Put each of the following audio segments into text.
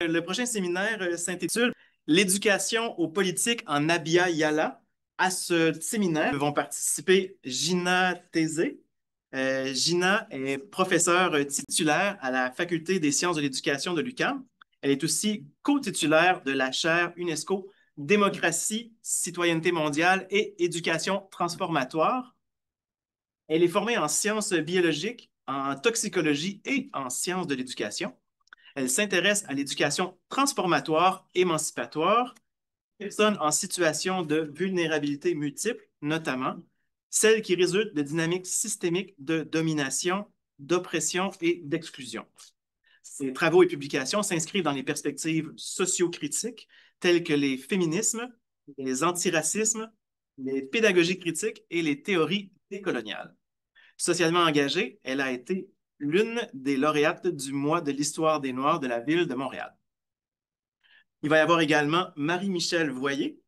Le prochain séminaire s'intitule L'éducation aux politiques en Abya Yala. À ce séminaire vont participer Gina Tézé. Gina est professeure titulaire à la Faculté des sciences de l'éducation de l'UQAM. Elle est aussi co-titulaire de la chaire UNESCO Démocratie, citoyenneté mondiale et éducation transformatoire. Elle est formée en sciences biologiques, en toxicologie et en sciences de l'éducation. Elle s'intéresse à l'éducation transformatoire, émancipatoire, personnes en situation de vulnérabilité multiple, notamment celles qui résultent de dynamiques systémiques de domination, d'oppression et d'exclusion. Ses travaux et publications s'inscrivent dans les perspectives sociocritiques telles que les féminismes, les antiracismes, les pédagogies critiques et les théories décoloniales. Socialement engagée, elle a été l'une des lauréates du mois de l'histoire des Noirs de la ville de Montréal. Il va y avoir également Marie-Michèle Voyer,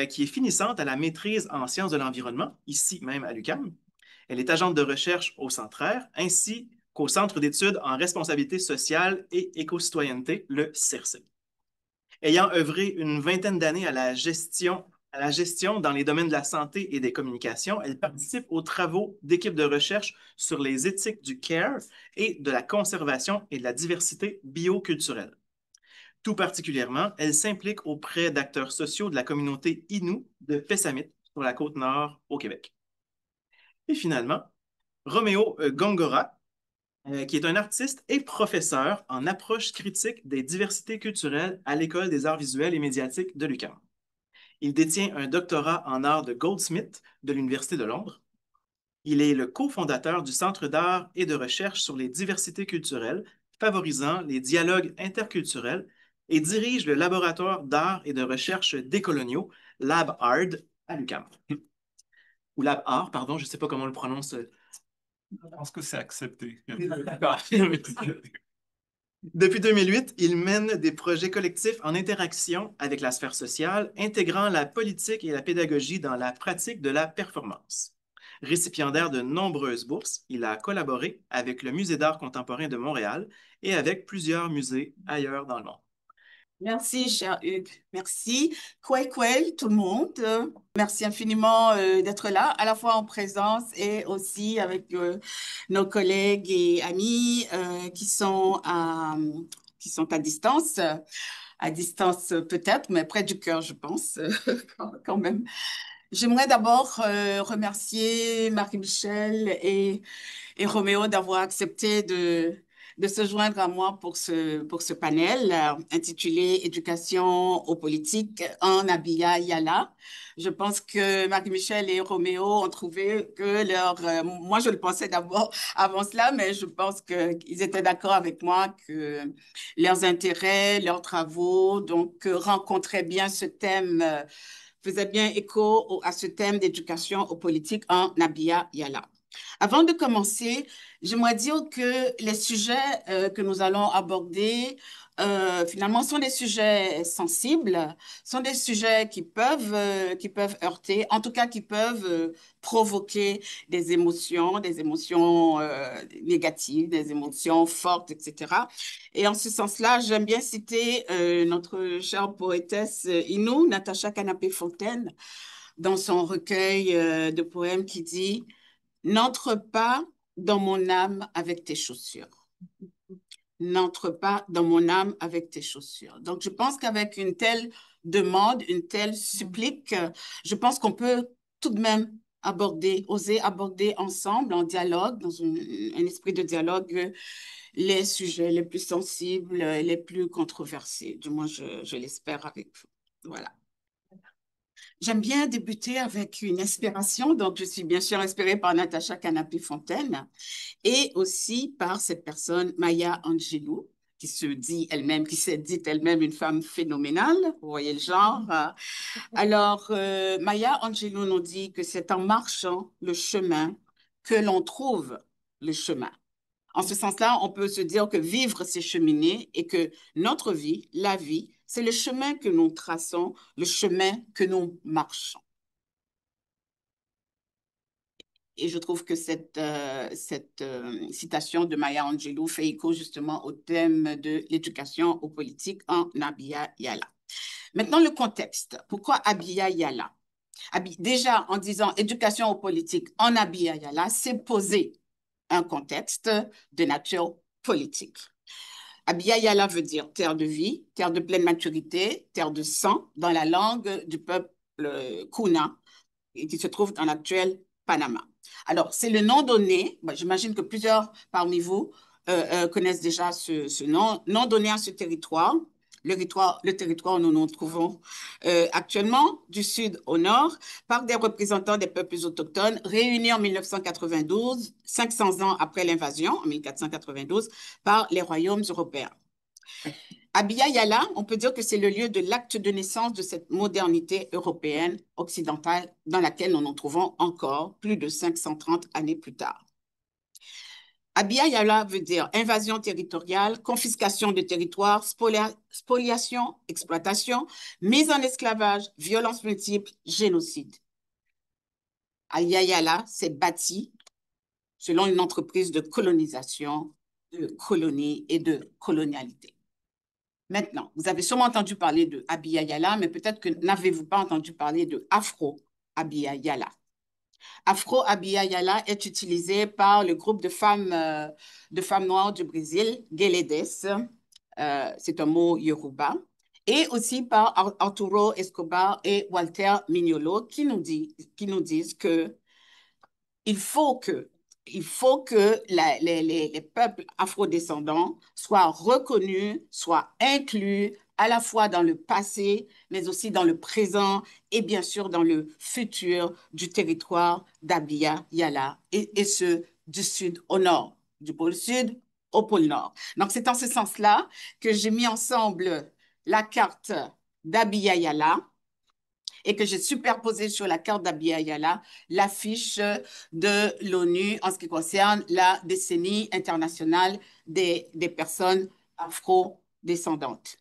qui est finissante à la maîtrise en sciences de l'environnement, ici même à l'UQAM. Elle est agente de recherche au Centraire, ainsi qu'au Centre d'études en responsabilité sociale et éco-citoyenneté, le CERCE. Ayant œuvré une vingtaine d'années à la gestion dans les domaines de la santé et des communications, elle participe aux travaux d'équipes de recherche sur les éthiques du care et de la conservation et de la diversité bioculturelle. Tout particulièrement, elle s'implique auprès d'acteurs sociaux de la communauté Innu de Pessamit, sur la côte nord au Québec. Et finalement, Roméo Gongora, qui est un artiste et professeur en approche critique des diversités culturelles à l'École des arts visuels et médiatiques de l'UQAM. Il détient un doctorat en art de Goldsmith de l'Université de Londres. Il est le cofondateur du Centre d'art et de recherche sur les diversités culturelles, favorisant les dialogues interculturels, et dirige le laboratoire d'art et de recherche décoloniaux, LabArt, à l'UQAM. Ou LabArt, pardon, je ne sais pas comment on le prononce. Je pense que c'est accepté. D'accord. Depuis 2008, il mène des projets collectifs en interaction avec la sphère sociale, intégrant la politique et la pédagogie dans la pratique de la performance. Récipiendaire de nombreuses bourses, il a collaboré avec le Musée d'art contemporain de Montréal et avec plusieurs musées ailleurs dans le monde. Merci, cher Hugues. Merci. Kwei, tout le monde. Merci infiniment d'être là, à la fois en présence et aussi avec nos collègues et amis qui sont à distance peut-être, mais près du cœur, je pense, quand même. J'aimerais d'abord remercier Marie-Michel et Roméo d'avoir accepté de se joindre à moi pour ce panel intitulé Éducation aux politiques en Abya Yala. Je pense que Marie-Michel et Roméo ont trouvé que moi je le pensais d'abord avant cela, mais je pense qu'ils étaient d'accord avec moi que leurs intérêts, leurs travaux, donc rencontraient bien ce thème, faisaient bien écho à ce thème d'éducation aux politiques en Abya Yala. Avant de commencer, j'aimerais dire que les sujets que nous allons aborder, finalement, sont des sujets sensibles, sont des sujets qui peuvent heurter, en tout cas qui peuvent provoquer des émotions négatives, des émotions fortes, etc. Et en ce sens-là, j'aime bien citer notre chère poétesse Innu, Natacha Canapé-Fontaine, dans son recueil de poèmes qui dit « N'entre pas dans mon âme avec tes chaussures. N'entre pas dans mon âme avec tes chaussures. » Donc, je pense qu'avec une telle demande, une telle supplique, je pense qu'on peut tout de même oser aborder ensemble, en dialogue, dans un esprit de dialogue, les sujets les plus sensibles, les plus controversés. Du moins, je l'espère avec vous. Voilà. J'aime bien débuter avec une inspiration, donc je suis bien sûr inspirée par Natacha Canapé-Fontaine et aussi par cette personne, Maya Angelou, qui s'est dit elle-même une femme phénoménale, vous voyez le genre. Alors, Maya Angelou nous dit que c'est en marchant le chemin que l'on trouve le chemin. En ce sens-là, on peut se dire que vivre, c'est cheminer et que notre vie, la vie, c'est le chemin que nous traçons, le chemin que nous marchons. Et je trouve que cette citation de Maya Angelou fait écho justement au thème de l'éducation aux politiques en Abya Yala. Maintenant, le contexte. Pourquoi Abya Yala? Déjà, en disant éducation aux politiques en Abya Yala, c'est poser un contexte de nature politique. Abya Yala veut dire terre de vie, terre de pleine maturité, terre de sang, dans la langue du peuple Kuna, qui se trouve dans l'actuel Panama. Alors, c'est le nom donné, j'imagine que plusieurs parmi vous connaissent déjà ce nom donné à ce territoire, le territoire où nous nous trouvons actuellement, du sud au nord, par des représentants des peuples autochtones réunis en 1992, 500 ans après l'invasion, en 1492, par les royaumes européens. Abya Yala, on peut dire que c'est le lieu de l'acte de naissance de cette modernité européenne occidentale dans laquelle nous nous trouvons encore plus de 530 années plus tard. Abya Yala veut dire invasion territoriale, confiscation de territoire, spoliation, exploitation, mise en esclavage, violence multiple, génocide. Abya Yala s'est bâti selon une entreprise de colonisation, de colonie et de colonialité. Maintenant, vous avez sûrement entendu parler de Abya Yala, mais peut-être que n'avez-vous pas entendu parler de Afro Abya Yala. Afro Abya Yala est utilisé par le groupe de femmes noires du Brésil, Gueledes, c'est un mot yoruba, et aussi par Arturo Escobar et Walter Mignolo qui nous disent que il faut que les peuples afrodescendants soient reconnus, soient inclus à la fois dans le passé, mais aussi dans le présent et bien sûr dans le futur du territoire d'Abya Yala, et ce, du sud au nord, du pôle sud au pôle nord. Donc, c'est en ce sens-là que j'ai mis ensemble la carte d'Abya Yala, et que j'ai superposé sur la carte d'Abya Yala l'affiche de l'ONU en ce qui concerne la décennie internationale des personnes afro-descendantes.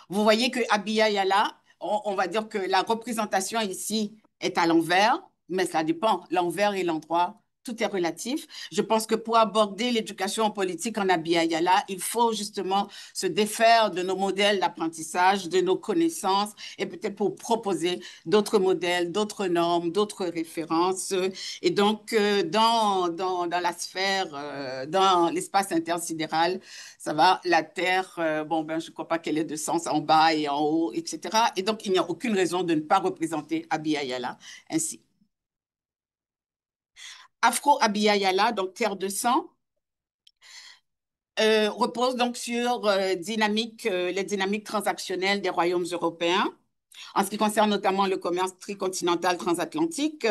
Vous voyez que Abya Yala, on va dire que la représentation ici est à l'envers, mais ça dépend, l'envers et l'endroit. Tout est relatif. Je pense que pour aborder l'éducation politique en Abya Yala, il faut justement se défaire de nos modèles d'apprentissage, de nos connaissances, et peut-être pour proposer d'autres modèles, d'autres normes, d'autres références. Et donc, dans la sphère, dans l'espace intersidéral, ça va, la Terre, je ne crois pas qu'elle ait de sens en bas et en haut, etc. Et donc, il n'y a aucune raison de ne pas représenter Abya Yala ainsi. Afro Abya Yala, donc terre de sang, repose donc sur les dynamiques transactionnelles des royaumes européens, en ce qui concerne notamment le commerce tricontinental transatlantique,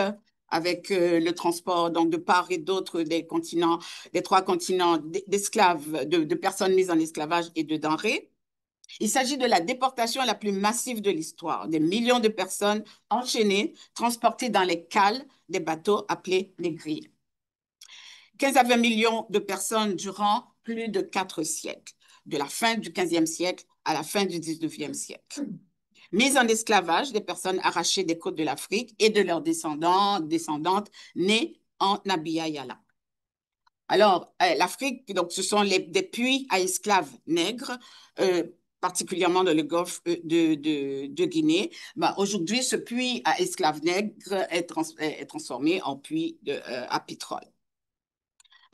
avec le transport donc de part et d'autre des trois continents d'esclaves, de personnes mises en esclavage et de denrées. Il s'agit de la déportation la plus massive de l'histoire, des millions de personnes enchaînées, transportées dans les cales des bateaux appelés les grilles. 15 à 20 millions de personnes durant plus de 4 siècles, de la fin du 15e siècle à la fin du 19e siècle. Mise en esclavage des personnes arrachées des côtes de l'Afrique et de leurs descendantes nées en Abya Yala. Alors, l'Afrique, donc, ce sont des puits à esclaves nègres, particulièrement dans le golfe de Guinée. Aujourd'hui, ce puits à esclaves nègres est transformé en puits à pétrole.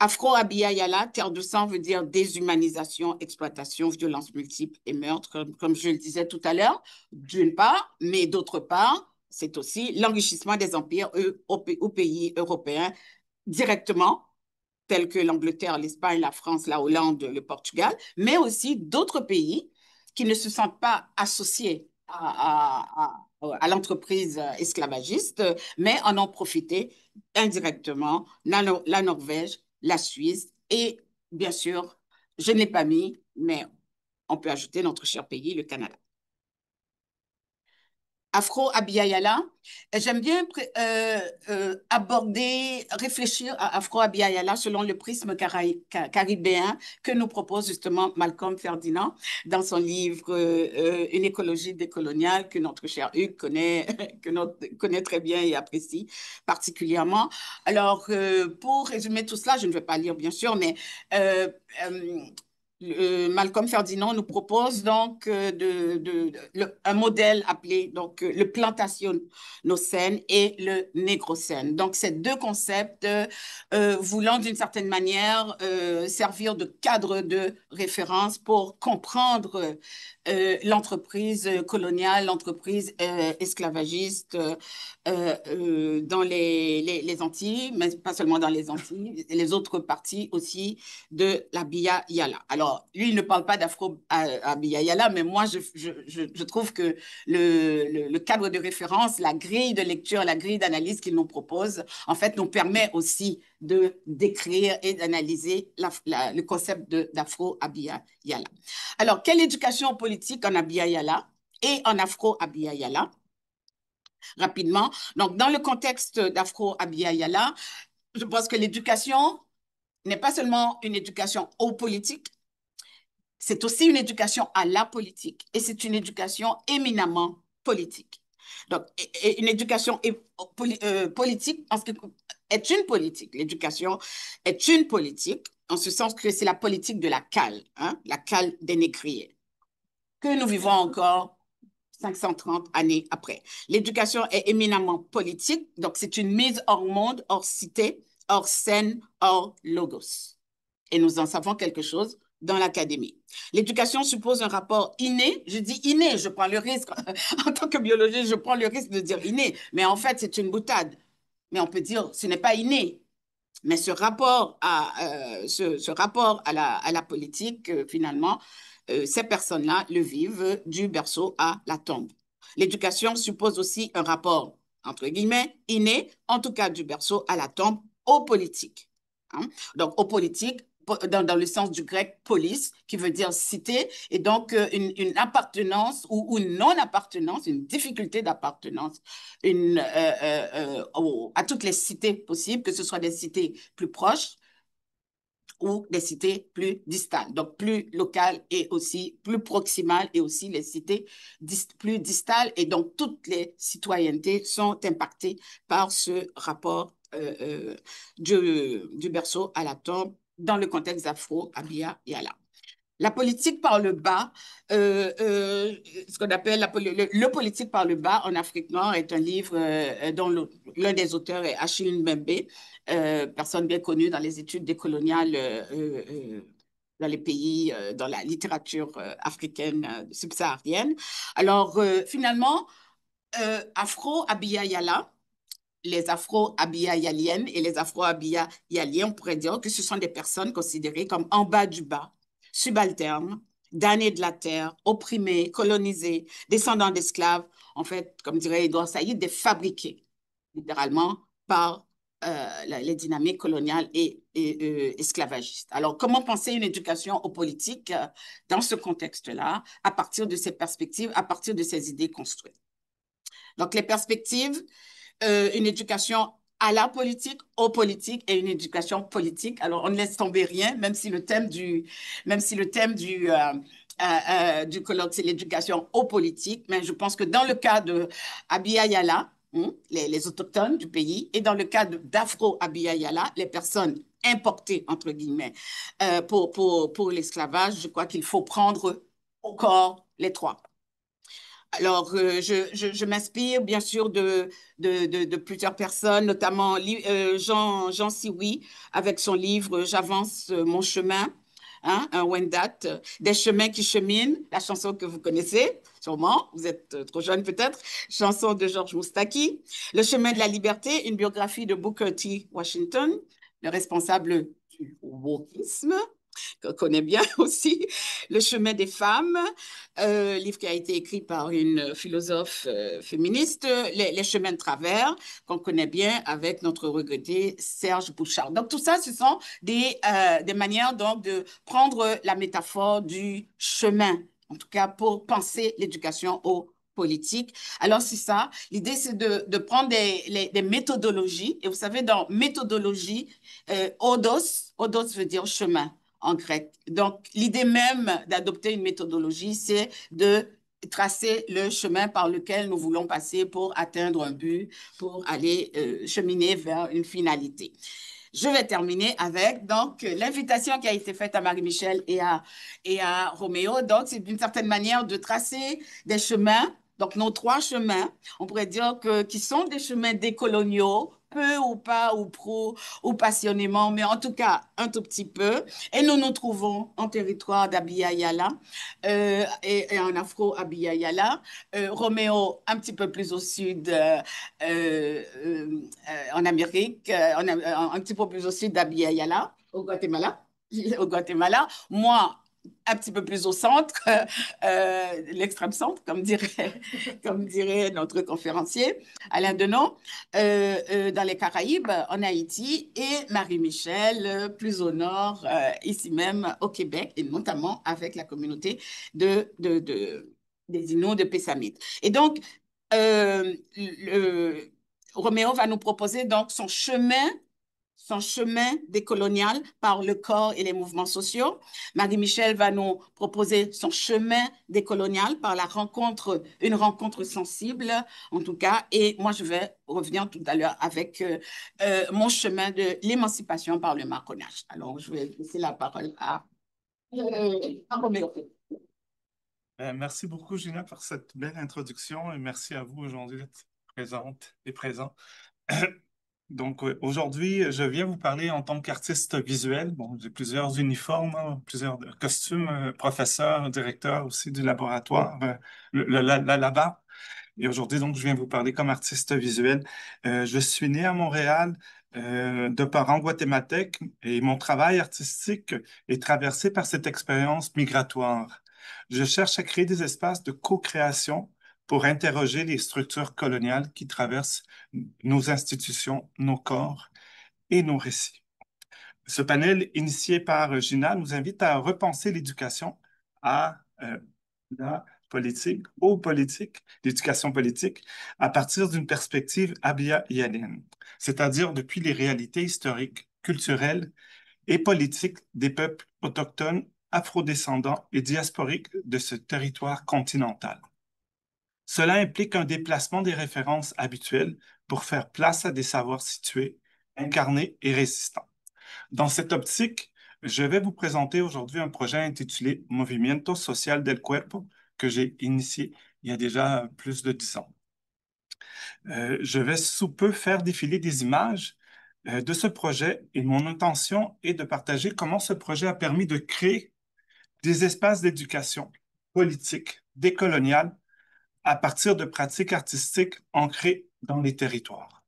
Afro Abya Yala, terre de sang veut dire déshumanisation, exploitation, violence multiple et meurtre, comme je le disais tout à l'heure, d'une part, mais d'autre part, c'est aussi l'enrichissement des empires aux pays européens directement, tels que l'Angleterre, l'Espagne, la France, la Hollande, le Portugal, mais aussi d'autres pays qui ne se sentent pas associés à l'entreprise esclavagiste, mais en ont profité indirectement, la Norvège, la Suisse et, bien sûr, je ne l'ai pas mis, mais on peut ajouter notre cher pays, le Canada. Afro Abiyayala. J'aime bien aborder, réfléchir à Afro Abiyayala selon le prisme caribéen que nous propose justement Malcolm Ferdinand dans son livre Une écologie décoloniale que notre cher Hugues connaît, connaît très bien et apprécie particulièrement. Alors, pour résumer tout cela, je ne vais pas lire bien sûr, mais euh, euh, Malcolm Ferdinand nous propose donc un modèle appelé donc le plantationnocène et le négrocène. Donc, ces deux concepts voulant d'une certaine manière servir de cadre de référence pour comprendre l'entreprise coloniale, l'entreprise esclavagiste dans les Antilles, mais pas seulement dans les Antilles, les autres parties aussi de la Bia Yala. Alors, lui, il ne parle pas d'Afro Bia Yala, mais moi, je trouve que le cadre de référence, la grille de lecture, la grille d'analyse qu'il nous propose, en fait, nous permet aussi de décrire et d'analyser le concept d'Afro Abia Yala. Alors, quelle éducation politique en Abia Yala et en Afro Abia Yala? Rapidement. Donc, dans le contexte d'Afro Abia Yala, je pense que l'éducation n'est pas seulement une éducation aux politiques, c'est aussi une éducation à la politique et c'est une éducation éminemment politique. Donc, une éducation politique est une politique. L'éducation est une politique en ce sens que c'est la politique de la cale, hein, la cale des négriers, que nous vivons encore 530 années après. L'éducation est éminemment politique, donc c'est une mise hors monde, hors cité, hors scène, hors logos. Et nous en savons quelque chose dans l'académie. L'éducation suppose un rapport inné. Je dis inné, je prends le risque, en tant que biologiste, je prends le risque de dire inné, mais en fait, c'est une boutade. Mais on peut dire, ce n'est pas inné. Mais ce rapport à la politique, finalement, ces personnes-là le vivent du berceau à la tombe. L'éducation suppose aussi un rapport, entre guillemets, inné, en tout cas du berceau à la tombe, aux politiques. Hein? Donc, aux politiques, dans le sens du grec polis, qui veut dire cité, et donc une appartenance ou une non-appartenance, une difficulté d'appartenance à toutes les cités possibles, que ce soit des cités plus proches ou des cités plus distales, donc plus locales et aussi plus proximales et aussi les cités plus distales et donc toutes les citoyennetés sont impactées par ce rapport du berceau à la tombe dans le contexte d'Afro, Abia Yala. La politique par le bas, ce qu'on appelle le politique par le bas en Afrique noire est un livre dont l'un des auteurs est Achille Mbembe, personne bien connue dans les études décoloniales dans les pays, dans la littérature africaine subsaharienne. Alors, finalement, Afro-Abiyayala, les Afro-Abiyayaliennes et les Afro-Abiyaliens, on pourrait dire que ce sont des personnes considérées comme en bas du bas, subalternes, damnés de la terre, opprimés, colonisés, descendants d'esclaves, en fait, comme dirait Edouard Saïd, des fabriqués, littéralement, par les dynamiques coloniales et esclavagistes. Alors, comment penser une éducation aux politiques dans ce contexte-là, à partir de ces perspectives, à partir de ces idées construites? Donc, les perspectives, une éducation à la politique, aux politiques et une éducation politique. Alors, on ne laisse tomber rien, même si le thème du colloque, c'est l'éducation aux politiques. Mais je pense que dans le cas de Abia Yala, les autochtones du pays, et dans le cas d'Afro Abia Yala, les personnes importées, entre guillemets, pour l'esclavage, je crois qu'il faut prendre au corps les trois. Alors, je m'inspire bien sûr de plusieurs personnes, notamment Jean Sioui, avec son livre J'avance mon chemin, hein, un Wendat, des chemins qui cheminent, la chanson que vous connaissez sûrement, vous êtes trop jeune peut-être, chanson de Georges Moustaki, Le chemin de la liberté, une biographie de Booker T. Washington, le responsable du wokisme, qu'on connaît bien aussi, Le chemin des femmes, livre qui a été écrit par une philosophe féministe, les chemins de travers, qu'on connaît bien avec notre regretté Serge Bouchard. Donc, tout ça, ce sont des manières donc, de prendre la métaphore du chemin, en tout cas pour penser l'éducation aux politique. Alors, c'est ça. L'idée, c'est de prendre des méthodologies. Et vous savez, dans méthodologie, odos veut dire chemin en grec. Donc, l'idée même d'adopter une méthodologie, c'est de tracer le chemin par lequel nous voulons passer pour atteindre un but, pour aller cheminer vers une finalité. Je vais terminer avec donc l'invitation qui a été faite à Marie-Michel et à Roméo. Donc, c'est d'une certaine manière de tracer des chemins. Donc, nos 3 chemins, on pourrait dire qui sont des chemins décoloniaux, peu ou pas, ou pro, ou passionnément, mais en tout cas, un tout petit peu. Et nous nous trouvons en territoire d'Abya Yala et en Afro-Abya Yala. Roméo, un petit peu plus au sud, en Amérique, un petit peu plus au sud d'Abya Yala, au Guatemala. Au Guatemala. Moi, un petit peu plus au centre, l'extrême centre, comme dirait notre conférencier, Alain Denon, dans les Caraïbes, en Haïti, et Marie-Michel, plus au nord, ici même au Québec, et notamment avec la communauté des Inuits de Pessamit. Et donc, Roméo va nous proposer donc son chemin décolonial par le corps et les mouvements sociaux. Marie-Michel va nous proposer son chemin décolonial par une rencontre sensible, en tout cas. Et moi, je vais revenir tout à l'heure avec mon chemin de l'émancipation par le marconnage. Alors, je vais laisser la parole à Roméo. Merci beaucoup, Gina, pour cette belle introduction et merci à vous aujourd'hui d'être présente et présent. Donc, aujourd'hui, je viens vous parler en tant qu'artiste visuel. Bon, j'ai plusieurs uniformes, hein, plusieurs costumes, professeur, directeur aussi du laboratoire, là-bas. Et aujourd'hui, donc, je viens vous parler comme artiste visuel. Je suis né à Montréal de parents guatémaltèques et mon travail artistique est traversé par cette expérience migratoire. Je cherche à créer des espaces de co-création pour interroger les structures coloniales qui traversent nos institutions, nos corps et nos récits. Ce panel initié par Gina nous invite à repenser l'éducation à la politique, aux politiques, l'éducation politique, à partir d'une perspective abya-yalienne, c'est-à-dire depuis les réalités historiques, culturelles et politiques des peuples autochtones, afrodescendants et diasporiques de ce territoire continental. Cela implique un déplacement des références habituelles pour faire place à des savoirs situés, incarnés et résistants. Dans cette optique, je vais vous présenter aujourd'hui un projet intitulé Movimiento Social del Cuerpo que j'ai initié il y a déjà plus de 10 ans. Je vais sous peu faire défiler des images de ce projet et mon intention est de partager comment ce projet a permis de créer des espaces d'éducation politique, décoloniale, à partir de pratiques artistiques ancrées dans les territoires.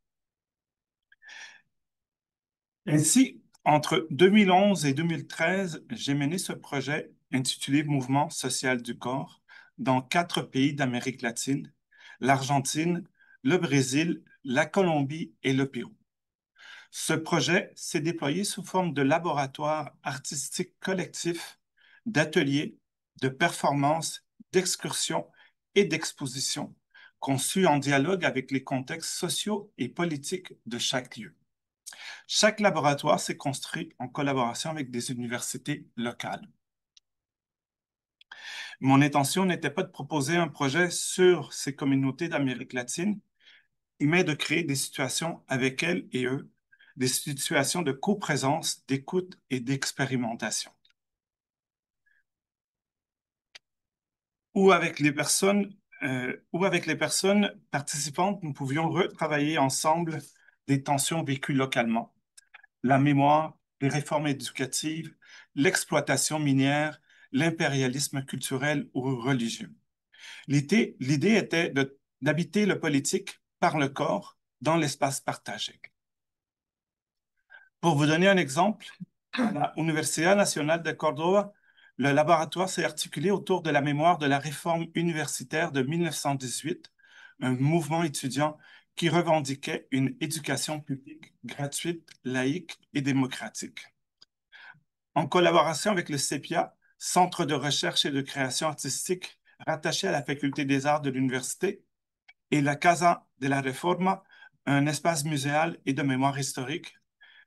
Ainsi, entre 2011 et 2013, j'ai mené ce projet intitulé Mouvement social du corps dans 4 pays d'Amérique latine, l'Argentine, le Brésil, la Colombie et le Pérou. Ce projet s'est déployé sous forme de laboratoire artistique collectif, d'ateliers, de performances, d'excursions et d'expositions, conçus en dialogue avec les contextes sociaux et politiques de chaque lieu. Chaque laboratoire s'est construit en collaboration avec des universités locales. Mon intention n'était pas de proposer un projet sur ces communautés d'Amérique latine, mais de créer des situations avec elles et eux, des situations de coprésence, d'écoute et d'expérimentation. Ou avec les personnes participantes, nous pouvions retravailler ensemble des tensions vécues localement, la mémoire, les réformes éducatives, l'exploitation minière, l'impérialisme culturel ou religieux. L'idée était d'habiter le politique par le corps dans l'espace partagé. Pour vous donner un exemple, à la Universidad Nacional de Córdoba, le laboratoire s'est articulé autour de la mémoire de la réforme universitaire de 1918, un mouvement étudiant qui revendiquait une éducation publique gratuite, laïque et démocratique. En collaboration avec le CEPIA, Centre de recherche et de création artistique rattaché à la Faculté des Arts de l'Université, et la Casa de la Reforma, un espace muséal et de mémoire historique.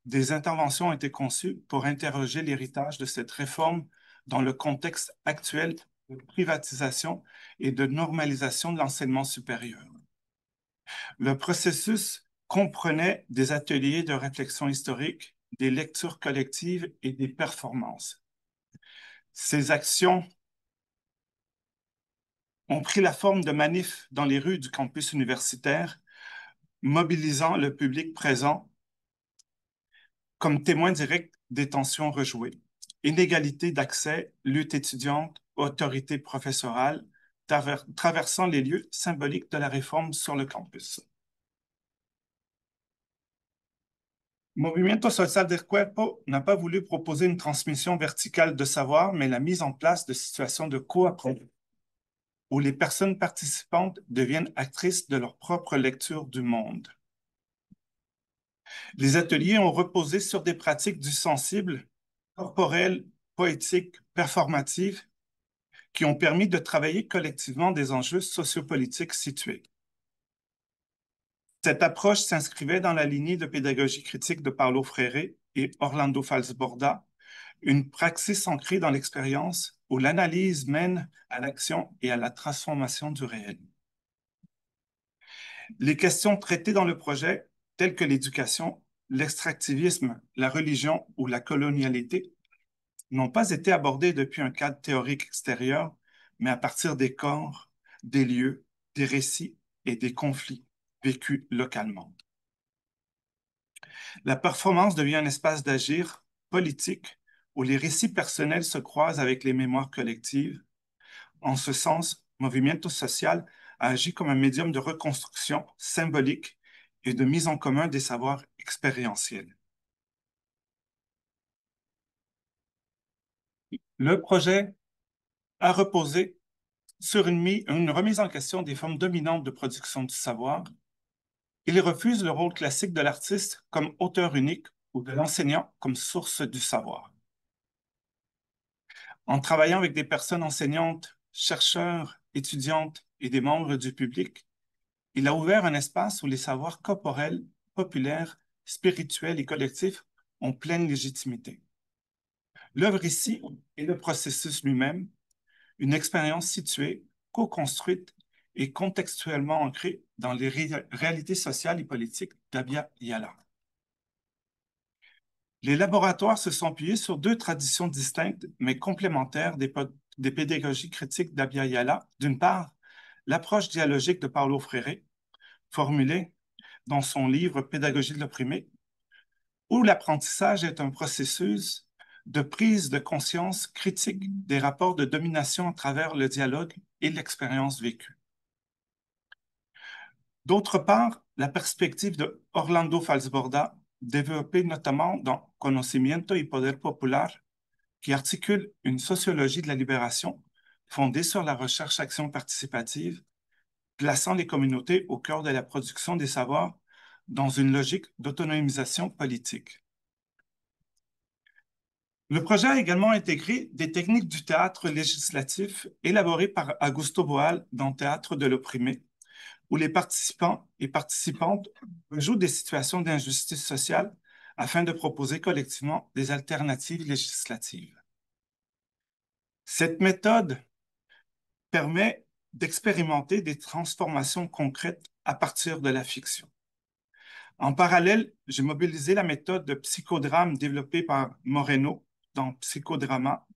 Des interventions ont été conçues pour interroger l'héritage de cette réforme dans le contexte actuel de privatisation et de normalisation de l'enseignement supérieur. Le processus comprenait des ateliers de réflexion historique, des lectures collectives et des performances. Ces actions ont pris la forme de manifs dans les rues du campus universitaire, mobilisant le public présent comme témoin direct des tensions rejouées. Inégalité d'accès, lutte étudiante, autorité professorale, traversant les lieux symboliques de la réforme sur le campus. Movimiento Social del Cuerpo n'a pas voulu proposer une transmission verticale de savoir, mais la mise en place de situations de coappropriation où les personnes participantes deviennent actrices de leur propre lecture du monde. Les ateliers ont reposé sur des pratiques du sensible, corporelles, poétiques, performatives, qui ont permis de travailler collectivement des enjeux sociopolitiques situés. Cette approche s'inscrivait dans la lignée de pédagogie critique de Paulo Freire et Orlando Falsborda, une praxis ancrée dans l'expérience où l'analyse mène à l'action et à la transformation du réel. Les questions traitées dans le projet, telles que l'éducation, l'extractivisme, la religion ou la colonialité, n'ont pas été abordées depuis un cadre théorique extérieur, mais à partir des corps, des lieux, des récits et des conflits vécus localement. La performance devient un espace d'agir politique où les récits personnels se croisent avec les mémoires collectives. En ce sens, Movimiento Social a agi comme un médium de reconstruction symbolique et de mise en commun des savoirs expérientiels. Le projet a reposé sur une remise en question des formes dominantes de production du savoir. Il refuse le rôle classique de l'artiste comme auteur unique ou de l'enseignant comme source du savoir. En travaillant avec des personnes enseignantes, chercheurs, étudiantes et des membres du public, il a ouvert un espace où les savoirs corporels, populaires, spirituels et collectifs ont pleine légitimité. L'œuvre ici est le processus lui-même, une expérience située, co-construite et contextuellement ancrée dans les réalités sociales et politiques d'Abya Yala. Les laboratoires se sont appuyés sur deux traditions distinctes mais complémentaires des pédagogies critiques d'Abya Yala. D'une part, l'approche dialogique de Paulo Freire, formulée dans son livre Pédagogie de l'opprimé, où l'apprentissage est un processus de prise de conscience critique des rapports de domination à travers le dialogue et l'expérience vécue. D'autre part, la perspective de Orlando Falsborda, développée notamment dans Conocimiento y Poder Popular, qui articule une sociologie de la libération fondée sur la recherche-action participative, plaçant les communautés au cœur de la production des savoirs dans une logique d'autonomisation politique. Le projet a également intégré des techniques du théâtre législatif élaborées par Augusto Boal dans Théâtre de l'opprimé, où les participants et participantes jouent des situations d'injustice sociale afin de proposer collectivement des alternatives législatives. Cette méthode permet d'expérimenter des transformations concrètes à partir de la fiction. En parallèle, j'ai mobilisé la méthode de psychodrame développée par Moreno dans Psychodrama.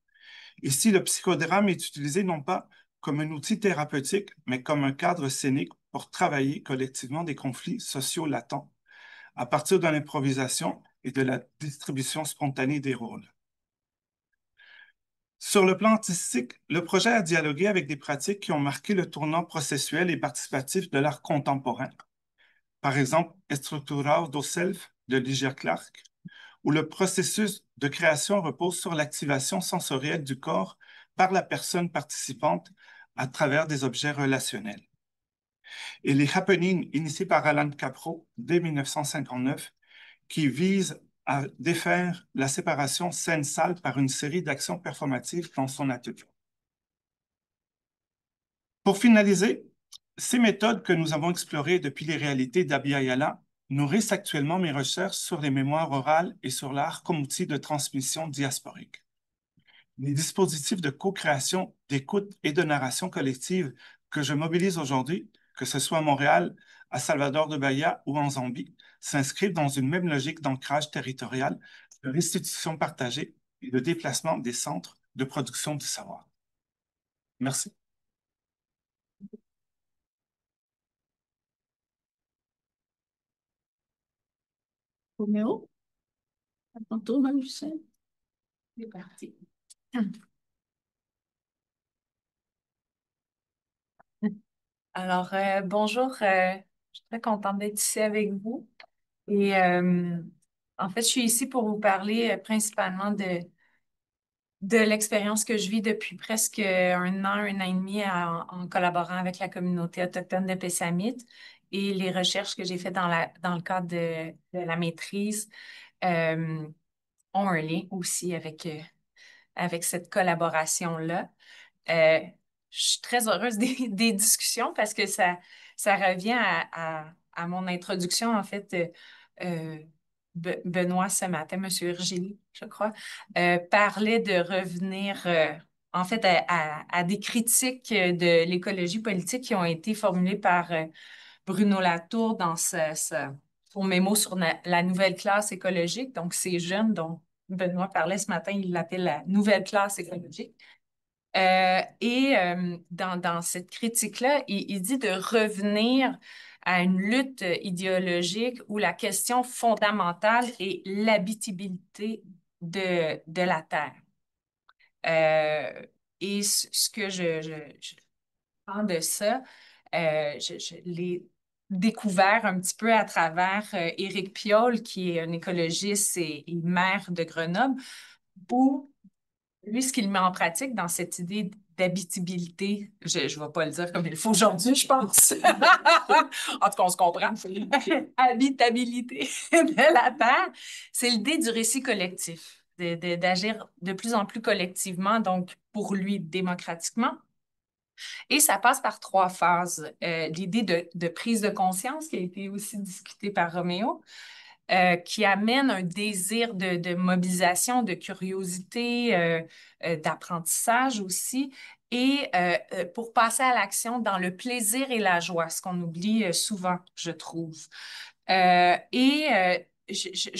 Ici, le psychodrame est utilisé non pas comme un outil thérapeutique, mais comme un cadre scénique pour travailler collectivement des conflits sociaux latents à partir de l'improvisation et de la distribution spontanée des rôles. Sur le plan artistique, le projet a dialogué avec des pratiques qui ont marqué le tournant processuel et participatif de l'art contemporain. Par exemple, Estruturado do Self de Ligia Clark, où le processus de création repose sur l'activation sensorielle du corps par la personne participante à travers des objets relationnels. Et les happenings initiés par Alan Capro dès 1959, qui visent à défaire la séparation scène-salle par une série d'actions performatives dans son atelier. Pour finaliser, ces méthodes que nous avons explorées depuis les réalités d'Abya Yala nourrissent actuellement mes recherches sur les mémoires orales et sur l'art comme outil de transmission diasporique. Les dispositifs de co-création, d'écoute et de narration collective que je mobilise aujourd'hui, que ce soit à Montréal, à Salvador de Bahia ou en Zambie, s'inscrivent dans une même logique d'ancrage territorial, de restitution partagée et de déplacement des centres de production du savoir. Merci. Roméo, à ton tour, Marie-Michel. C'est parti. Alors, bonjour, je suis très contente d'être ici avec vous. Et en fait, je suis ici pour vous parler principalement de l'expérience que je vis depuis presque un an et demi en collaborant avec la communauté autochtone de Pessamit et les recherches que j'ai faites dans le cadre de la maîtrise euh, ont un lien aussi avec cette collaboration-là. Euh, je suis très heureuse des discussions parce que ça revient à mon introduction, en fait. Benoît, ce matin, M. Urgili, je crois, parlait de revenir, en fait, à des critiques de l'écologie politique qui ont été formulées par Bruno Latour dans son mémo sur la nouvelle classe écologique. Donc, ces jeunes dont Benoît parlait ce matin, il l'appelle la nouvelle classe écologique. Dans cette critique-là, il dit de revenir à une lutte idéologique où la question fondamentale est l'habitabilité de la Terre. Et ce que je pense de ça, je l'ai découvert un petit peu à travers Éric Piolle, qui est un écologiste et maire de Grenoble, où lui, ce qu'il met en pratique dans cette idée d'habitabilité, je ne vais pas le dire comme il faut aujourd'hui, je pense. En tout cas, on se comprend. Habitabilité de la Terre, c'est l'idée du récit collectif, d'agir de plus en plus collectivement, donc pour lui, démocratiquement. Et ça passe par trois phases. L'idée de prise de conscience, qui a été aussi discutée par Roméo, qui amène un désir de mobilisation, de curiosité, d'apprentissage aussi, et pour passer à l'action dans le plaisir et la joie, ce qu'on oublie souvent, je trouve. Je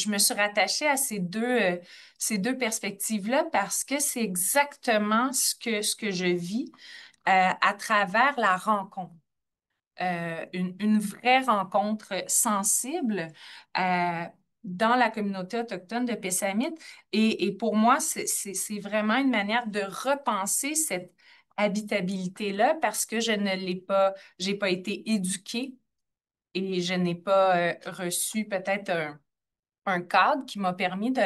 me suis rattachée à ces deux perspectives-là parce que c'est exactement ce que je vis à travers la rencontre. Une vraie rencontre sensible euh, dans la communauté autochtone de Pessamit. Et pour moi, c'est vraiment une manière de repenser cette habitabilité-là parce que je ne l'ai pas, j'ai pas été éduquée et je n'ai pas reçu peut-être un cadre qui m'a permis de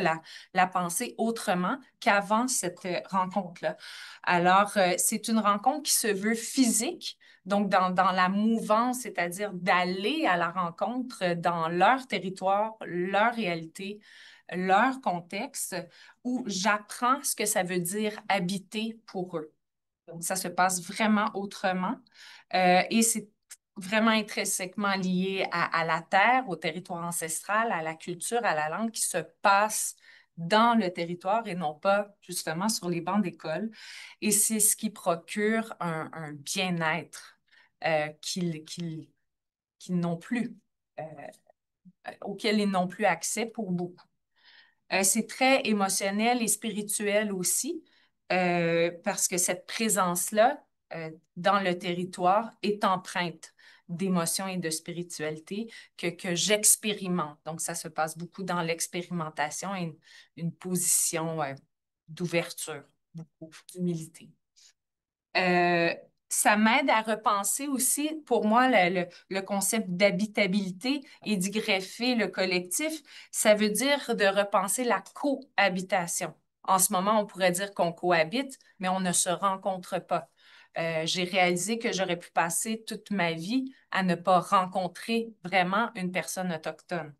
la penser autrement qu'avant cette rencontre-là. Alors, c'est une rencontre qui se veut physique, donc dans la mouvance, c'est-à-dire d'aller à la rencontre dans leur territoire, leur réalité, leur contexte, où j'apprends ce que ça veut dire habiter pour eux. Donc, ça se passe vraiment autrement. Et c'est vraiment intrinsèquement lié à la terre, au territoire ancestral, à la culture, à la langue qui se passe dans le territoire et non pas justement sur les bancs d'école. Et c'est ce qui procure un bien-être qu'ils n'ont plus, auquel ils n'ont plus accès pour beaucoup. C'est très émotionnel et spirituel aussi, parce que cette présence-là, dans le territoire est empreinte d'émotions et de spiritualité que j'expérimente. Donc, ça se passe beaucoup dans l'expérimentation et une position d'ouverture, beaucoup d'humilité. Euh, Ça m'aide à repenser aussi, pour moi, le concept d'habitabilité et d'y greffer le collectif. Ça veut dire de repenser la cohabitation. En ce moment, on pourrait dire qu'on cohabite, mais on ne se rencontre pas. J'ai réalisé que j'aurais pu passer toute ma vie à ne pas rencontrer vraiment une personne autochtone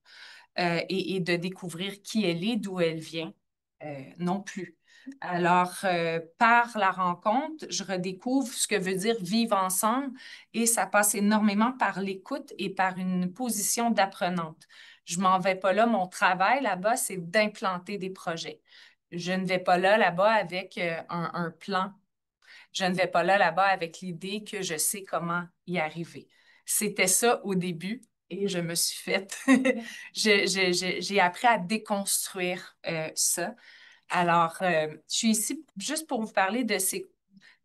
et de découvrir qui elle est, d'où elle vient, non plus. Alors, par la rencontre, je redécouvre ce que veut dire vivre ensemble et ça passe énormément par l'écoute et par une position d'apprenante. Je m'en vais pas là, mon travail là-bas, c'est d'implanter des projets. Je ne vais pas là-bas avec un plan. Je ne vais pas là-bas avec l'idée que je sais comment y arriver. C'était ça au début et je me suis faite, j'ai appris à déconstruire ça. Alors, je suis ici juste pour vous parler de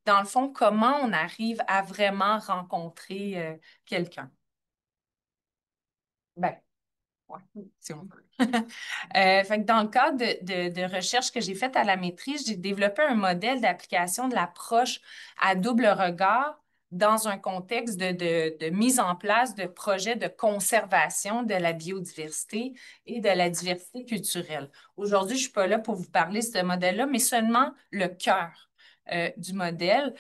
dans le fond, comment on arrive à vraiment rencontrer quelqu'un. Ben, ouais, si on veut. Fait que dans le cadre de recherche que j'ai faite à la maîtrise, j'ai développé un modèle d'application de l'approche à double regard dans un contexte de mise en place de projets de conservation de la biodiversité et de la diversité culturelle. Aujourd'hui, je ne suis pas là pour vous parler de ce modèle-là, mais seulement le cœur du modèle,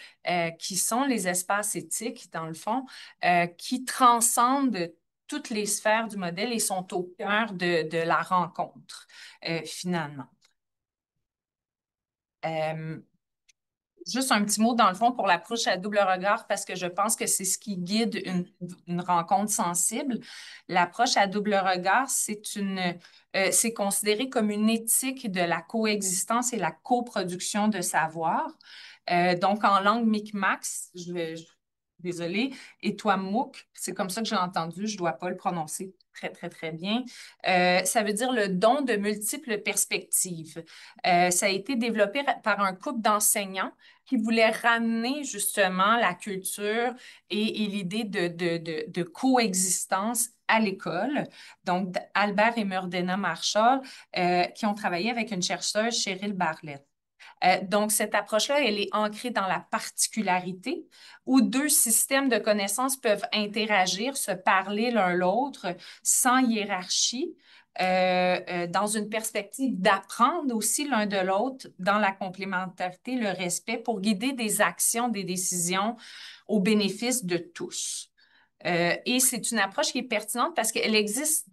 qui sont les espaces éthiques, dans le fond, qui transcendent toutes les sphères du modèle et sont au cœur de la rencontre, finalement. Juste un petit mot, dans le fond, pour l'approche à double regard, parce que je pense que c'est ce qui guide une rencontre sensible. L'approche à double regard, c'est considéré comme une éthique de la coexistence et la coproduction de savoir. Donc, en langue Micmac, désolée, et toi, Mouk, c'est comme ça que j'ai entendu, je ne dois pas le prononcer très, très, très bien. Ça veut dire le don de multiples perspectives. Ça a été développé par un couple d'enseignants qui voulaient ramener justement la culture et l'idée de coexistence à l'école. Donc, Albert et Murdena Marshall, qui ont travaillé avec une chercheuse, Cheryl Bartlett. Donc, cette approche-là, elle est ancrée dans la particularité où deux systèmes de connaissances peuvent interagir, se parler l'un l'autre sans hiérarchie, dans une perspective d'apprendre aussi l'un de l'autre dans la complémentarité, le respect pour guider des actions, des décisions au bénéfice de tous. Et c'est une approche qui est pertinente parce qu'elle existe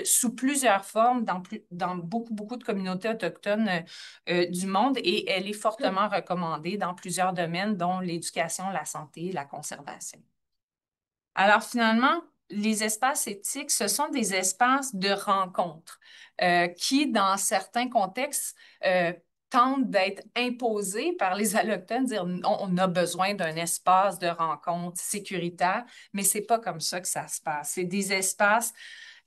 sous plusieurs formes dans beaucoup, beaucoup de communautés autochtones du monde et elle est fortement recommandée dans plusieurs domaines, dont l'éducation, la santé, la conservation. Alors finalement, les espaces éthiques, ce sont des espaces de rencontre qui, dans certains contextes, tentent d'être imposés par les Allochtones, dire on a besoin d'un espace de rencontre sécuritaire, mais ce n'est pas comme ça que ça se passe. C'est des espaces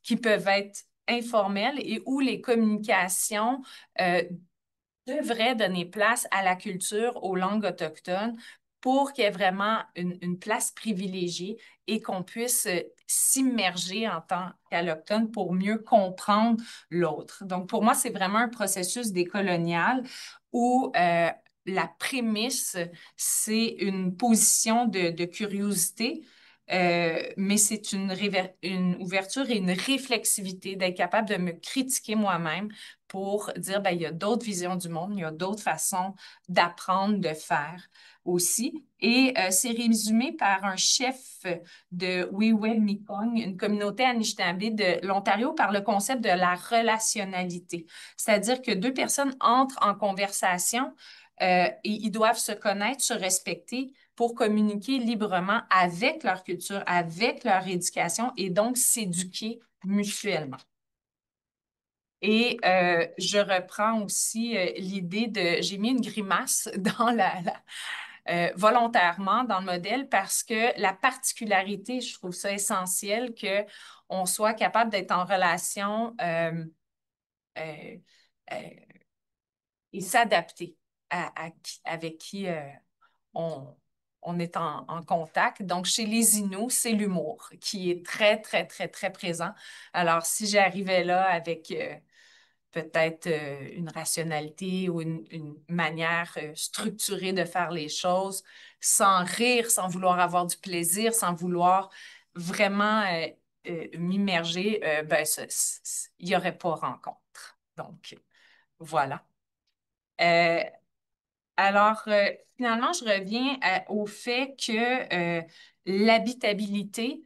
qui peuvent être informels et où les communications devraient donner place à la culture, aux langues autochtones pour qu'il y ait vraiment une place privilégiée et qu'on puisse s'immerger en tant qu'allochtone pour mieux comprendre l'autre. Donc, pour moi, c'est vraiment un processus décolonial où la prémisse, c'est une position de curiosité, mais c'est une ouverture et une réflexivité d'être capable de me critiquer moi-même pour dire, ben, il y a d'autres visions du monde, il y a d'autres façons d'apprendre, de faire aussi. Et c'est résumé par un chef de Wewemikong, une communauté Anishinaabe de l'Ontario, par le concept de la relationnalité. C'est-à-dire que deux personnes entrent en conversation et ils doivent se connaître, se respecter pour communiquer librement avec leur culture, avec leur éducation et donc s'éduquer mutuellement. Et je reprends aussi l'idée de... J'ai mis une grimace dans volontairement dans le modèle parce que la particularité, je trouve ça essentiel qu'on soit capable d'être en relation et s'adapter avec qui on est en contact. Donc, chez les Inuits, c'est l'humour qui est très, très, très, très présent. Alors, si j'arrivais là avec peut-être une rationalité ou une manière structurée de faire les choses, sans rire, sans vouloir avoir du plaisir, sans vouloir vraiment m'immerger, ben, il n'y aurait pas rencontre. Donc, voilà. Alors, finalement, je reviens au fait que l'habitabilité,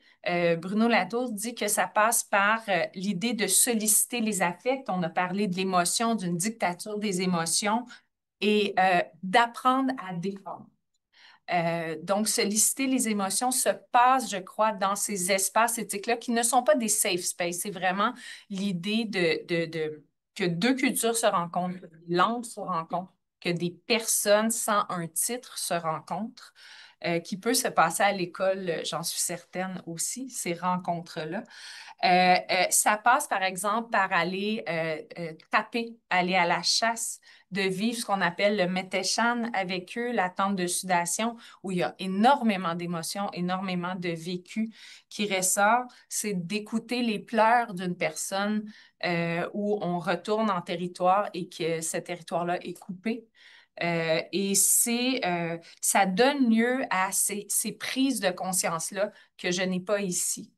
Bruno Latour dit que ça passe par l'idée de solliciter les affects. On a parlé de l'émotion, d'une dictature des émotions. et d'apprendre à défendre. Donc, solliciter les émotions se passe, je crois, dans ces espaces éthiques-là qui ne sont pas des safe space. C'est vraiment l'idée que deux cultures se rencontrent, que des langues se rencontrent, que des personnes sans un titre se rencontrent, qui peut se passer à l'école, j'en suis certaine aussi, ces rencontres-là. Ça passe, par exemple, par aller taper, aller à la chasse, de vivre ce qu'on appelle le meteshan avec eux, l'attente de sudation, où il y a énormément d'émotions, énormément de vécu qui ressort. C'est d'écouter les pleurs d'une personne où on retourne en territoire et que ce territoire-là est coupé. Et ça donne lieu à ces prises de conscience-là que je n'ai pas ici.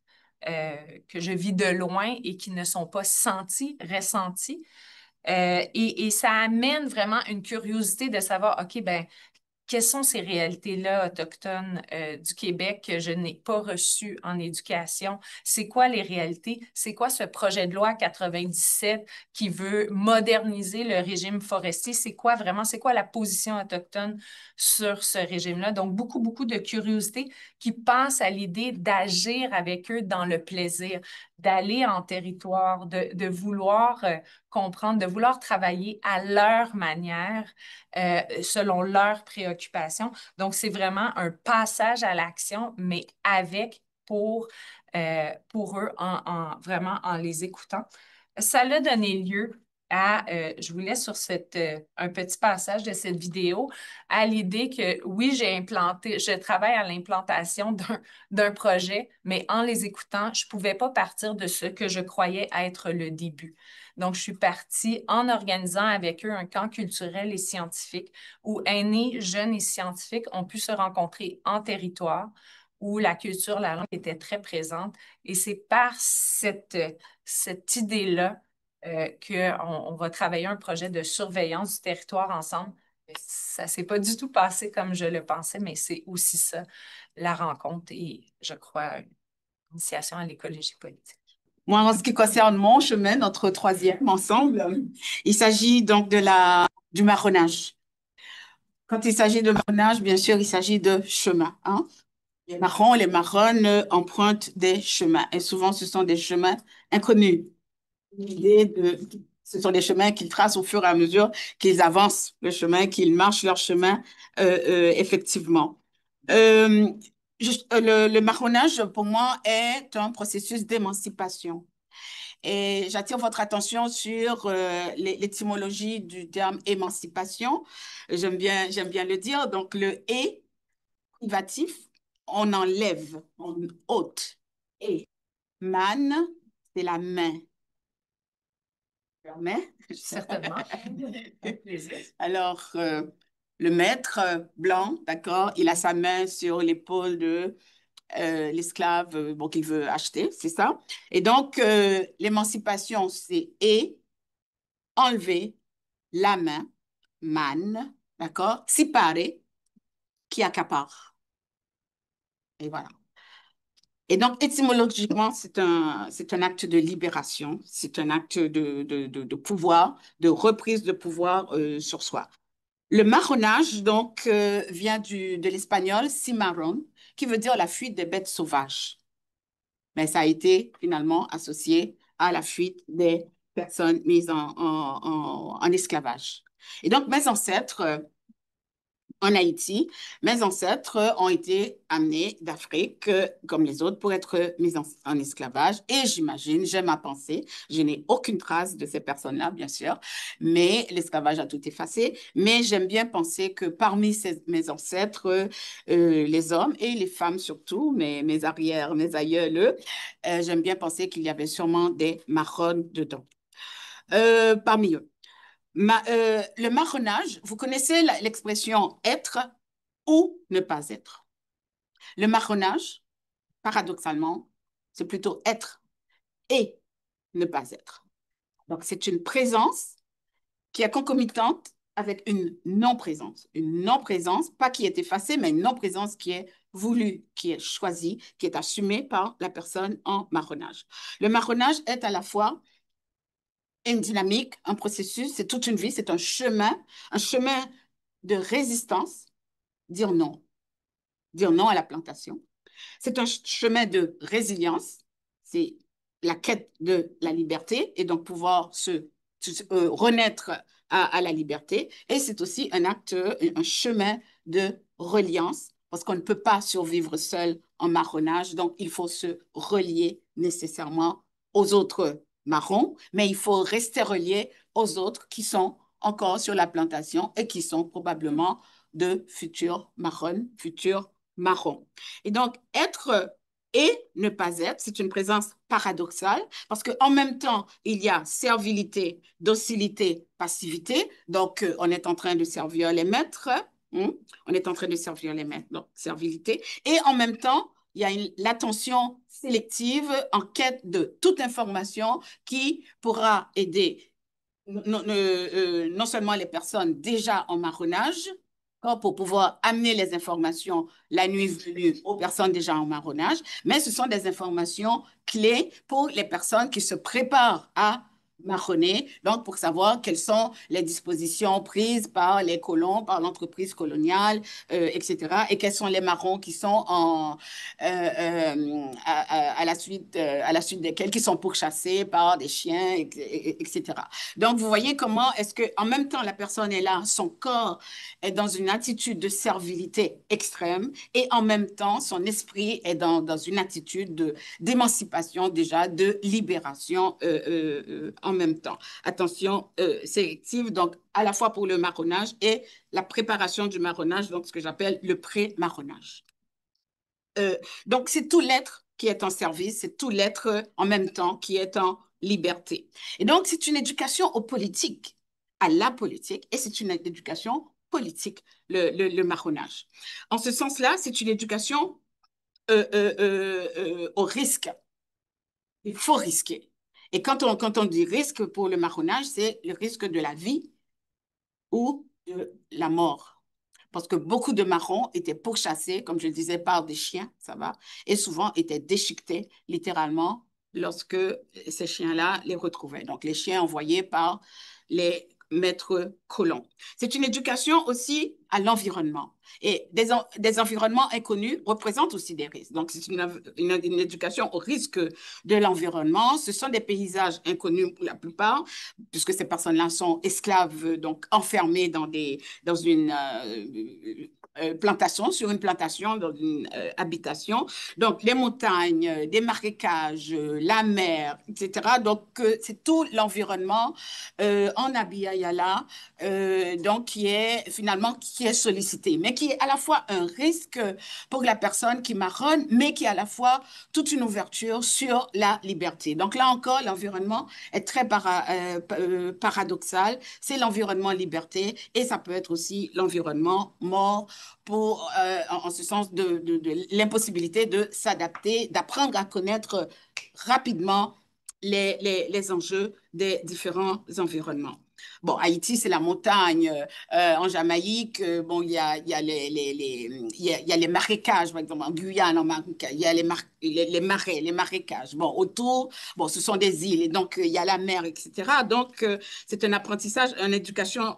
Que je vis de loin et qui ne sont pas sentis, ressentis. Et ça amène vraiment une curiosité de savoir, OK, ben quelles sont ces réalités-là autochtones du Québec que je n'ai pas reçues en éducation? C'est quoi les réalités? C'est quoi ce projet de loi 97 qui veut moderniser le régime forestier? C'est quoi vraiment, c'est quoi la position autochtone sur ce régime-là? Donc, beaucoup, beaucoup de curiosité qui passe à l'idée d'agir avec eux dans le plaisir, d'aller en territoire, de vouloir comprendre, de vouloir travailler à leur manière, selon leurs préoccupations. Donc, c'est vraiment un passage à l'action, mais pour eux, vraiment en les écoutant. Ça l'a donné lieu à, je vous laisse sur un petit passage de cette vidéo, à l'idée que oui, je travaille à l'implantation d'un projet, mais en les écoutant, je ne pouvais pas partir de ce que je croyais être le début. Donc, je suis partie en organisant avec eux un camp culturel et scientifique où aînés, jeunes et scientifiques ont pu se rencontrer en territoire, où la culture, la langue était très présente. Et c'est par cette idée-là qu'on va travailler un projet de surveillance du territoire ensemble. Ça ne s'est pas du tout passé comme je le pensais, mais c'est aussi ça, la rencontre et, je crois, une initiation à l'écologie politique. Moi, en ce qui concerne mon chemin, notre troisième ensemble, il s'agit donc du marronnage. Quand il s'agit de marronnage, bien sûr, il s'agit de chemin. Hein? Les marrons, les marronnes empruntent des chemins et souvent ce sont des chemins inconnus. Ce sont des chemins qu'ils tracent au fur et à mesure qu'ils avancent le chemin, qu'ils marchent leur chemin effectivement. Le marronnage, pour moi, est un processus d'émancipation. Et j'attire votre attention sur l'étymologie du terme émancipation. J'aime bien le dire. Donc, le « et » privatif, on enlève, on ôte. Et man, c'est la main. La main? Certainement. Plaisir. Alors, le maître blanc, d'accord, il a sa main sur l'épaule de l'esclave qu'il veut acheter, c'est ça. Et donc, l'émancipation, c'est et enlever la main, man, d'accord, séparer, qui accapare. Et voilà. Et donc, étymologiquement, c'est un acte de libération, c'est un acte de pouvoir, de reprise de pouvoir sur soi. Le marronnage, donc, vient de l'espagnol cimarrón, qui veut dire la fuite des bêtes sauvages. Mais ça a été finalement associé à la fuite des personnes mises en esclavage. Et donc, mes ancêtres, en Haïti, mes ancêtres ont été amenés d'Afrique, comme les autres, pour être mis en esclavage. Et j'imagine, j'aime à penser, je n'ai aucune trace de ces personnes-là, bien sûr, mais l'esclavage a tout effacé. Mais j'aime bien penser que parmi mes ancêtres, les hommes et les femmes surtout, mes arrières, mes aïeuls, j'aime bien penser qu'il y avait sûrement des marronnes dedans. Parmi eux. Le marronnage, vous connaissez l'expression être ou ne pas être. Le marronnage, paradoxalement, c'est plutôt être et ne pas être. Donc, c'est une présence qui est concomitante avec une non-présence. Une non-présence, pas qui est effacée, mais une non-présence qui est voulue, qui est choisie, qui est assumée par la personne en marronnage. Le marronnage est à la fois une dynamique, un processus, c'est toute une vie, c'est un chemin de résistance, dire non à la plantation. C'est un chemin de résilience, c'est la quête de la liberté et donc pouvoir renaître à la liberté. Et c'est aussi un chemin de reliance parce qu'on ne peut pas survivre seul en marronnage, donc il faut se relier nécessairement aux autres marrons, mais il faut rester relié aux autres qui sont encore sur la plantation et qui sont probablement de futurs marrons, futurs marrons. Et donc, être et ne pas être, c'est une présence paradoxale parce qu'en même temps, il y a servilité, docilité, passivité. Donc, on est en train de servir les maîtres. On est en train de servir les maîtres, donc servilité. Et en même temps, il y a l'attention sélective en quête de toute information qui pourra aider non seulement les personnes déjà en marronnage, pour pouvoir amener les informations la nuit venue aux personnes déjà en marronnage, mais ce sont des informations clés pour les personnes qui se préparent à marronner, donc pour savoir quelles sont les dispositions prises par les colons, par l'entreprise coloniale, etc., et quels sont les marrons qui sont à la suite desquels qui sont pourchassés par des chiens, etc. Donc, vous voyez comment est-ce que en même temps la personne est là, son corps est dans une attitude de servilité extrême et en même temps son esprit est dans une attitude d'émancipation déjà, de libération en même temps. Attention sélective, donc à la fois pour le marronnage et la préparation du marronnage, donc ce que j'appelle le pré-marronnage. Donc, c'est tout l'être qui est en service, c'est tout l'être en même temps qui est en liberté. Et donc, c'est une éducation aux politiques, à la politique, et c'est une éducation politique, le marronnage. En ce sens-là, c'est une éducation au risque. Il faut risquer. Et quand on dit risque pour le marronnage, c'est le risque de la vie ou de la mort. Parce que beaucoup de marrons étaient pourchassés, comme je le disais, par des chiens, ça va, et souvent étaient déchiquetés, littéralement, lorsque ces chiens-là les retrouvaient. Donc, les chiens envoyés par les maîtres colons. C'est une éducation aussi à l'environnement. Et des environnements inconnus représentent aussi des risques. Donc, c'est une éducation au risque de l'environnement. Ce sont des paysages inconnus pour la plupart, puisque ces personnes-là sont esclaves, donc enfermées dans une plantation, sur une plantation, dans une habitation. Donc, les montagnes, des marécages, la mer, etc. Donc, c'est tout l'environnement en Abya Yala, donc qui est finalement qui est sollicité, mais qui est à la fois un risque pour la personne qui marronne, mais qui est à la fois toute une ouverture sur la liberté. Donc là encore, l'environnement est très paradoxal. C'est l'environnement liberté et ça peut être aussi l'environnement mort pour, en ce sens de l'impossibilité de s'adapter, d'apprendre à connaître rapidement les enjeux des différents environnements. Bon, Haïti, c'est la montagne. En Jamaïque, bon, il y a il y a les marécages, par exemple, en Guyane, il y a les marais, les marécages. Bon, autour, bon, ce sont des îles, et donc il y a la mer, etc. Donc, c'est un apprentissage, une éducation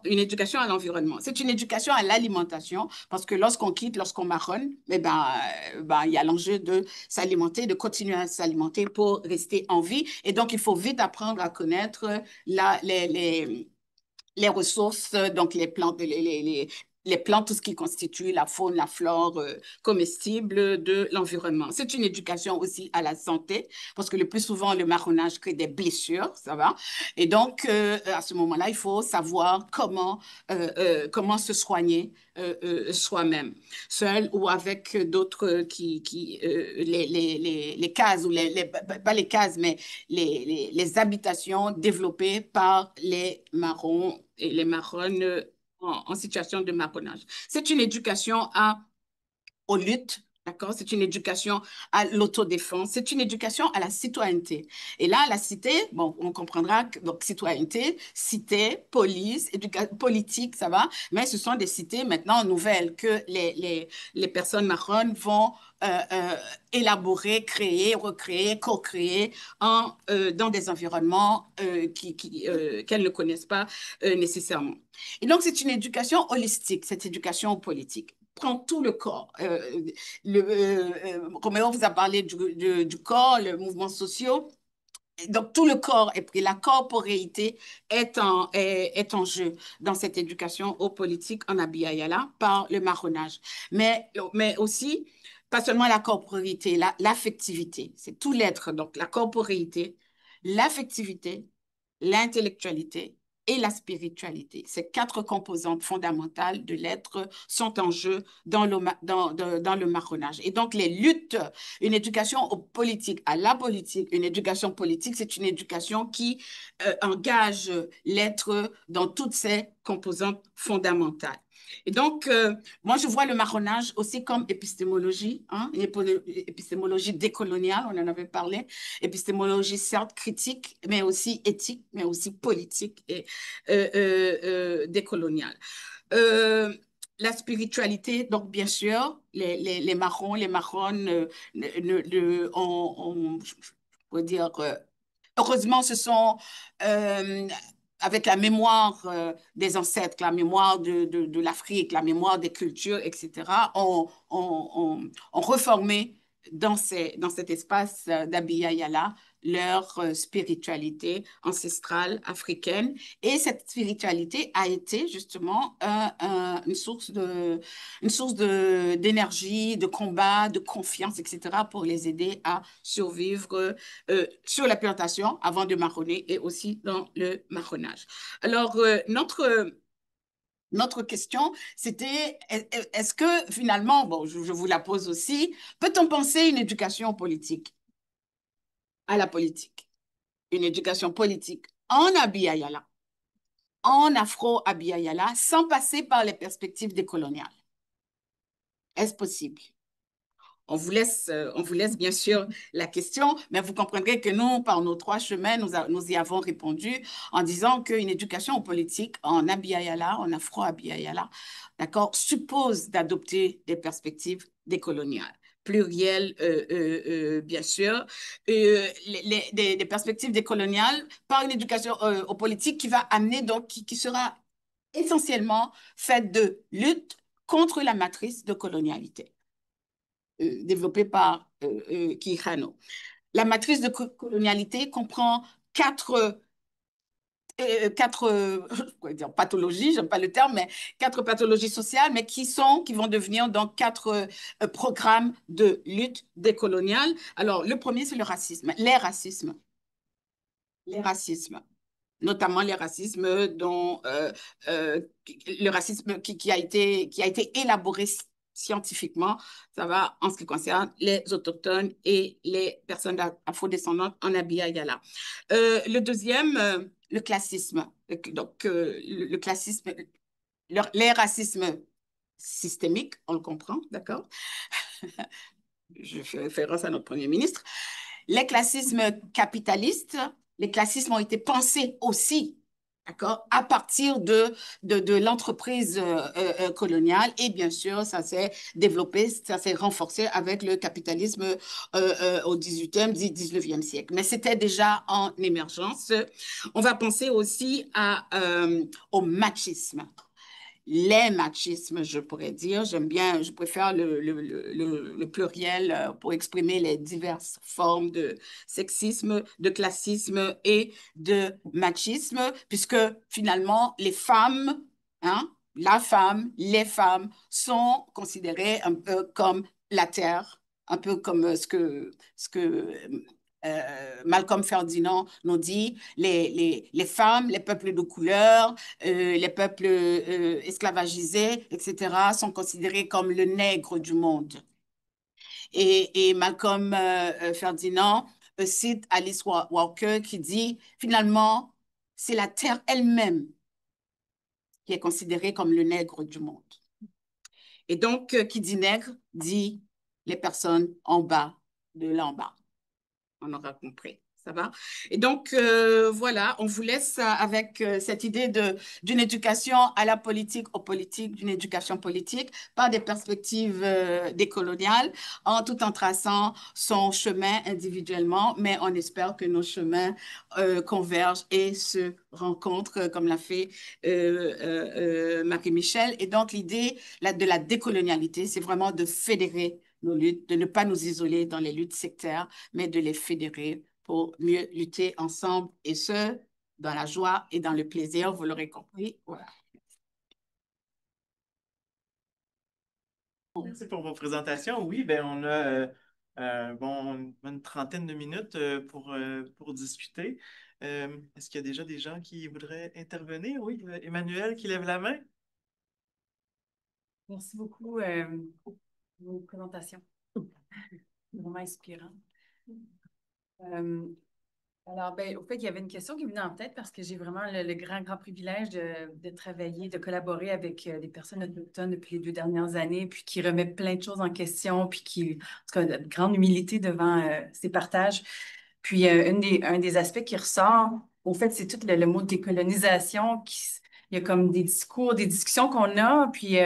à l'environnement. C'est une éducation à l'alimentation, parce que lorsqu'on marronne, eh il y a l'enjeu de s'alimenter, de continuer à s'alimenter pour rester en vie. Et donc, il faut vite apprendre à connaître les ressources, donc les plantes, les plantes, tout ce qui constitue la faune, la flore comestible de l'environnement. C'est une éducation aussi à la santé, parce que le plus souvent, le marronnage crée des blessures, ça va. Et donc, à ce moment-là, il faut savoir comment se soigner soi-même, seul ou avec d'autres les cases, ou pas les cases, mais les habitations développées par les marrons et les marronnes en situation de marronnage. C'est une éducation aux luttes D'accord? C'est une éducation à l'autodéfense, c'est une éducation à la citoyenneté. Et là, la cité, bon, on comprendra que donc citoyenneté, cité, police, politique, ça va, mais ce sont des cités maintenant nouvelles que les personnes marronnes vont élaborer, créer, recréer, co-créer dans des environnements qu'elles ne connaissent pas nécessairement. Et donc, c'est une éducation holistique, cette éducation politique prend tout le corps. Roméo vous a parlé du corps, le mouvement social. Donc, tout le corps est pris. La corporéité est en jeu dans cette éducation aux politiques en Abya-Yala par le marronnage. Mais aussi, pas seulement la corporéité, l'affectivité. C'est tout l'être. Donc, la corporéité, l'affectivité, l'intellectualité et la spiritualité. Ces quatre composantes fondamentales de l'être sont en jeu dans le marronnage. Et donc, les luttes, une éducation aux politiques, à la politique, une éducation politique, c'est une éducation qui engage l'être dans toutes ces composantes fondamentales. Et donc, moi, je vois le marronnage aussi comme épistémologie, hein, épistémologie décoloniale, on en avait parlé, épistémologie certes critique, mais aussi éthique, mais aussi politique et décoloniale. La spiritualité, donc bien sûr, les marrons, les marronnes, je pourrais dire, heureusement, ce sont avec la mémoire des ancêtres, la mémoire de l'Afrique, la mémoire des cultures, etc., ont reformé dans cet espace d'Abya Yala leur spiritualité ancestrale africaine. Et cette spiritualité a été justement une source d'énergie, de combat, de confiance, etc., pour les aider à survivre sur la plantation avant de marronner et aussi dans le marronnage. Alors, notre question, c'était, est-ce que finalement, bon, je vous la pose aussi, peut-on penser une éducation politique à la politique? Une éducation politique en Abya Yala, en Afro-Abya Yala, sans passer par les perspectives décoloniales? Est-ce possible? On vous laisse bien sûr la question, mais vous comprendrez que nous, par nos trois chemins, nous y avons répondu en disant qu'une éducation politique en Abya Yala, en Afro-Abya Yala, d'accord, suppose d'adopter des perspectives décoloniales plurielles, bien sûr, des perspectives décoloniales par une éducation aux politiques qui va amener, donc, qui sera essentiellement faite de lutte contre la matrice de colonialité développée par Quijano. La matrice de colonialité comprend quatre pathologies, j'aime pas le terme, mais quatre pathologies sociales, mais qui vont devenir donc quatre programmes de lutte décoloniale. Alors, le premier, c'est le racisme, les racismes, notamment les racismes dont le racisme qui a été élaboré scientifiquement, ça va en ce qui concerne les autochtones et les personnes afrodescendantes en Abya Yala. Le deuxième, le classisme. Donc, le classisme, les racismes systémiques, on le comprend, d'accord? Je fais référence à notre Premier ministre. Les classismes capitalistes, les classismes ont été pensés aussi, d'accord, à partir de l'entreprise coloniale. Et bien sûr, ça s'est développé, ça s'est renforcé avec le capitalisme au 18e, 19e siècle. Mais c'était déjà en émergence. On va penser aussi au machisme. Les machismes, je pourrais dire. Je préfère le pluriel pour exprimer les diverses formes de sexisme, de classisme et de machisme, puisque finalement, les femmes, hein, la femme, les femmes sont considérées un peu comme la terre, un peu comme ce que Malcolm Ferdinand nous dit, les femmes, les peuples de couleur, les peuples esclavagisés, etc., sont considérés comme le nègre du monde. Et Malcolm Ferdinand cite Alice Walker qui dit, finalement, c'est la terre elle-même qui est considérée comme le nègre du monde. Et donc, qui dit nègre, dit les personnes en bas de là en bas. On aura compris. Ça va? Et donc, voilà, on vous laisse avec cette idée d'une éducation à la politique, aux politiques, d'une éducation politique par des perspectives décoloniales, tout en traçant son chemin individuellement, mais on espère que nos chemins convergent et se rencontrent, comme l'a fait Marie-Michel. Et donc, l'idée de la décolonialité, c'est vraiment de fédérer nos luttes, de ne pas nous isoler dans les luttes sectaires, mais de les fédérer pour mieux lutter ensemble, et ce, dans la joie et dans le plaisir, vous l'aurez compris. Voilà. Merci pour vos présentations. Oui, ben on a bon, une trentaine de minutes pour discuter. Est-ce qu'il y a déjà des gens qui voudraient intervenir? Oui, Emmanuel qui lève la main. Merci beaucoup pour vos présentations. Vraiment inspirant. Alors, ben, au fait, il y avait une question qui me venait en tête parce que j'ai vraiment le grand privilège de travailler, de collaborer avec des personnes autochtones depuis les 2 dernières années, puis qui remettent plein de choses en question, puis qui, en tout cas, de grande humilité devant ces partages. Puis, un des aspects qui ressort, au fait, c'est tout le mot décolonisation. Il y a comme des discours, des discussions qu'on a, puis,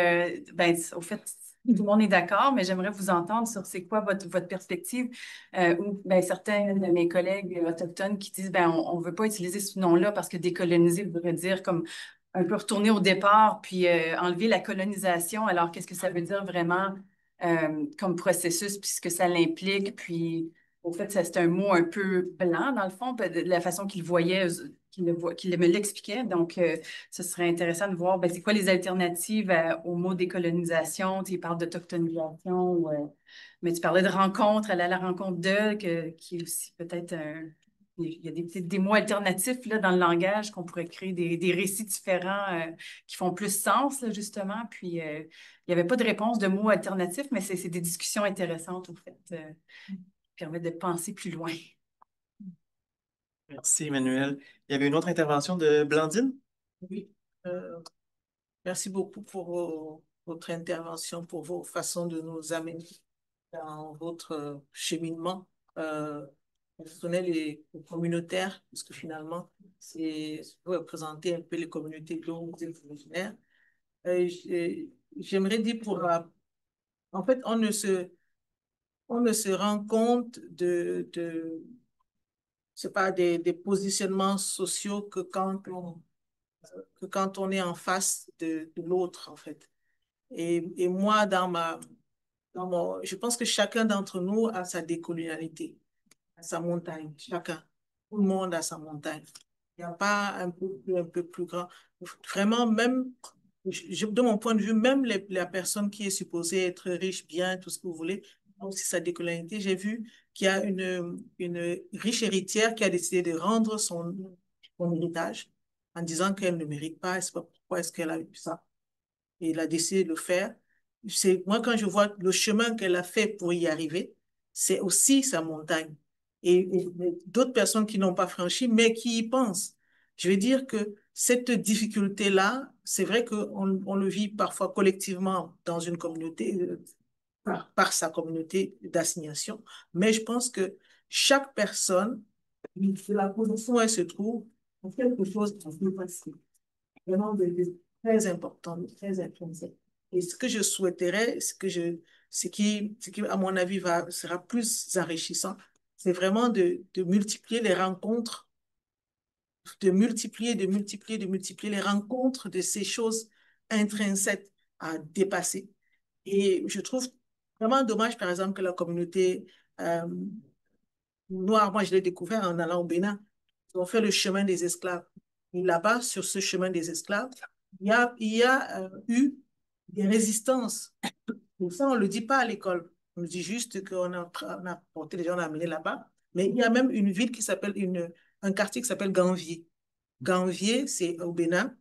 ben, au fait, tout le monde est d'accord, mais j'aimerais vous entendre sur c'est quoi votre perspective, ou ben, certains de mes collègues autochtones qui disent ben, on ne veut pas utiliser ce nom-là parce que décoloniser voudrait dire comme un peu retourner au départ, puis enlever la colonisation. Alors, qu'est-ce que ça veut dire vraiment comme processus, puis ce que ça l'implique, puis au fait, c'est un mot un peu blanc, dans le fond, de la façon qu'ils voyaient, qu'ils me l'expliquaient. Donc, ce serait intéressant de voir, ben, c'est quoi les alternatives au mot décolonisation. Tu parles d'autochtonisation, mais tu parlais de rencontre, aller à la rencontre qui est aussi peut-être il y a des mots alternatifs là, dans le langage qu'on pourrait créer des récits différents qui font plus sens, là, justement. Puis, il n'y avait pas de réponse de mots alternatifs, mais c'est des discussions intéressantes, au fait, qui permettent de penser plus loin. Merci, Emmanuel. Il y avait une autre intervention de Blandine? Oui, merci beaucoup pour votre intervention, pour vos façons de nous amener dans votre cheminement personnel et communautaire, parce que finalement, vous représentez un peu les communautés dont vous êtes originaire. J'aimerais dire en fait, on ne se rend compte c'est pas des positionnements sociaux que quand on est en face de l'autre, en fait. Et moi, je pense que chacun d'entre nous a sa décolonialité, a sa montagne, chacun. Tout le monde a sa montagne. Il n'y a pas un peu plus grand. Vraiment, même, de mon point de vue, même la personne qui est supposée être riche, bien, tout ce que vous voulez, a aussi sa décolonialité. J'ai vu qu'il y a une riche héritière qui a décidé de rendre son héritage en disant qu'elle ne mérite pas, et c'est pas pourquoi est-ce qu'elle a eu ça. Et elle a décidé de le faire. Moi, quand je vois le chemin qu'elle a fait pour y arriver, c'est aussi sa montagne. Et d'autres personnes qui n'ont pas franchi, mais qui y pensent. Je veux dire que cette difficulté-là, c'est vrai qu'on le vit parfois collectivement dans une communauté, par sa communauté d'assignation, mais je pense que chaque personne, de la position où elle se trouve, a quelque chose à faire passer. Vraiment très important, très intrinsèque. Et ce que je souhaiterais, ce qui, à mon avis, sera plus enrichissant, c'est vraiment de multiplier les rencontres, de multiplier les rencontres de ces choses intrinsèques à dépasser. Et je trouve vraiment dommage, par exemple, que la communauté noire, moi je l'ai découvert en allant au Bénin, ils ont fait le chemin des esclaves. Et là-bas, sur ce chemin des esclaves, il y a eu des résistances. Pour ça, on ne le dit pas à l'école. On dit juste qu'on a porté les gens, on a amené là-bas. Mais il y a même une ville qui s'appelle, un quartier qui s'appelle Ganvier. Ganvier, c'est au Bénin.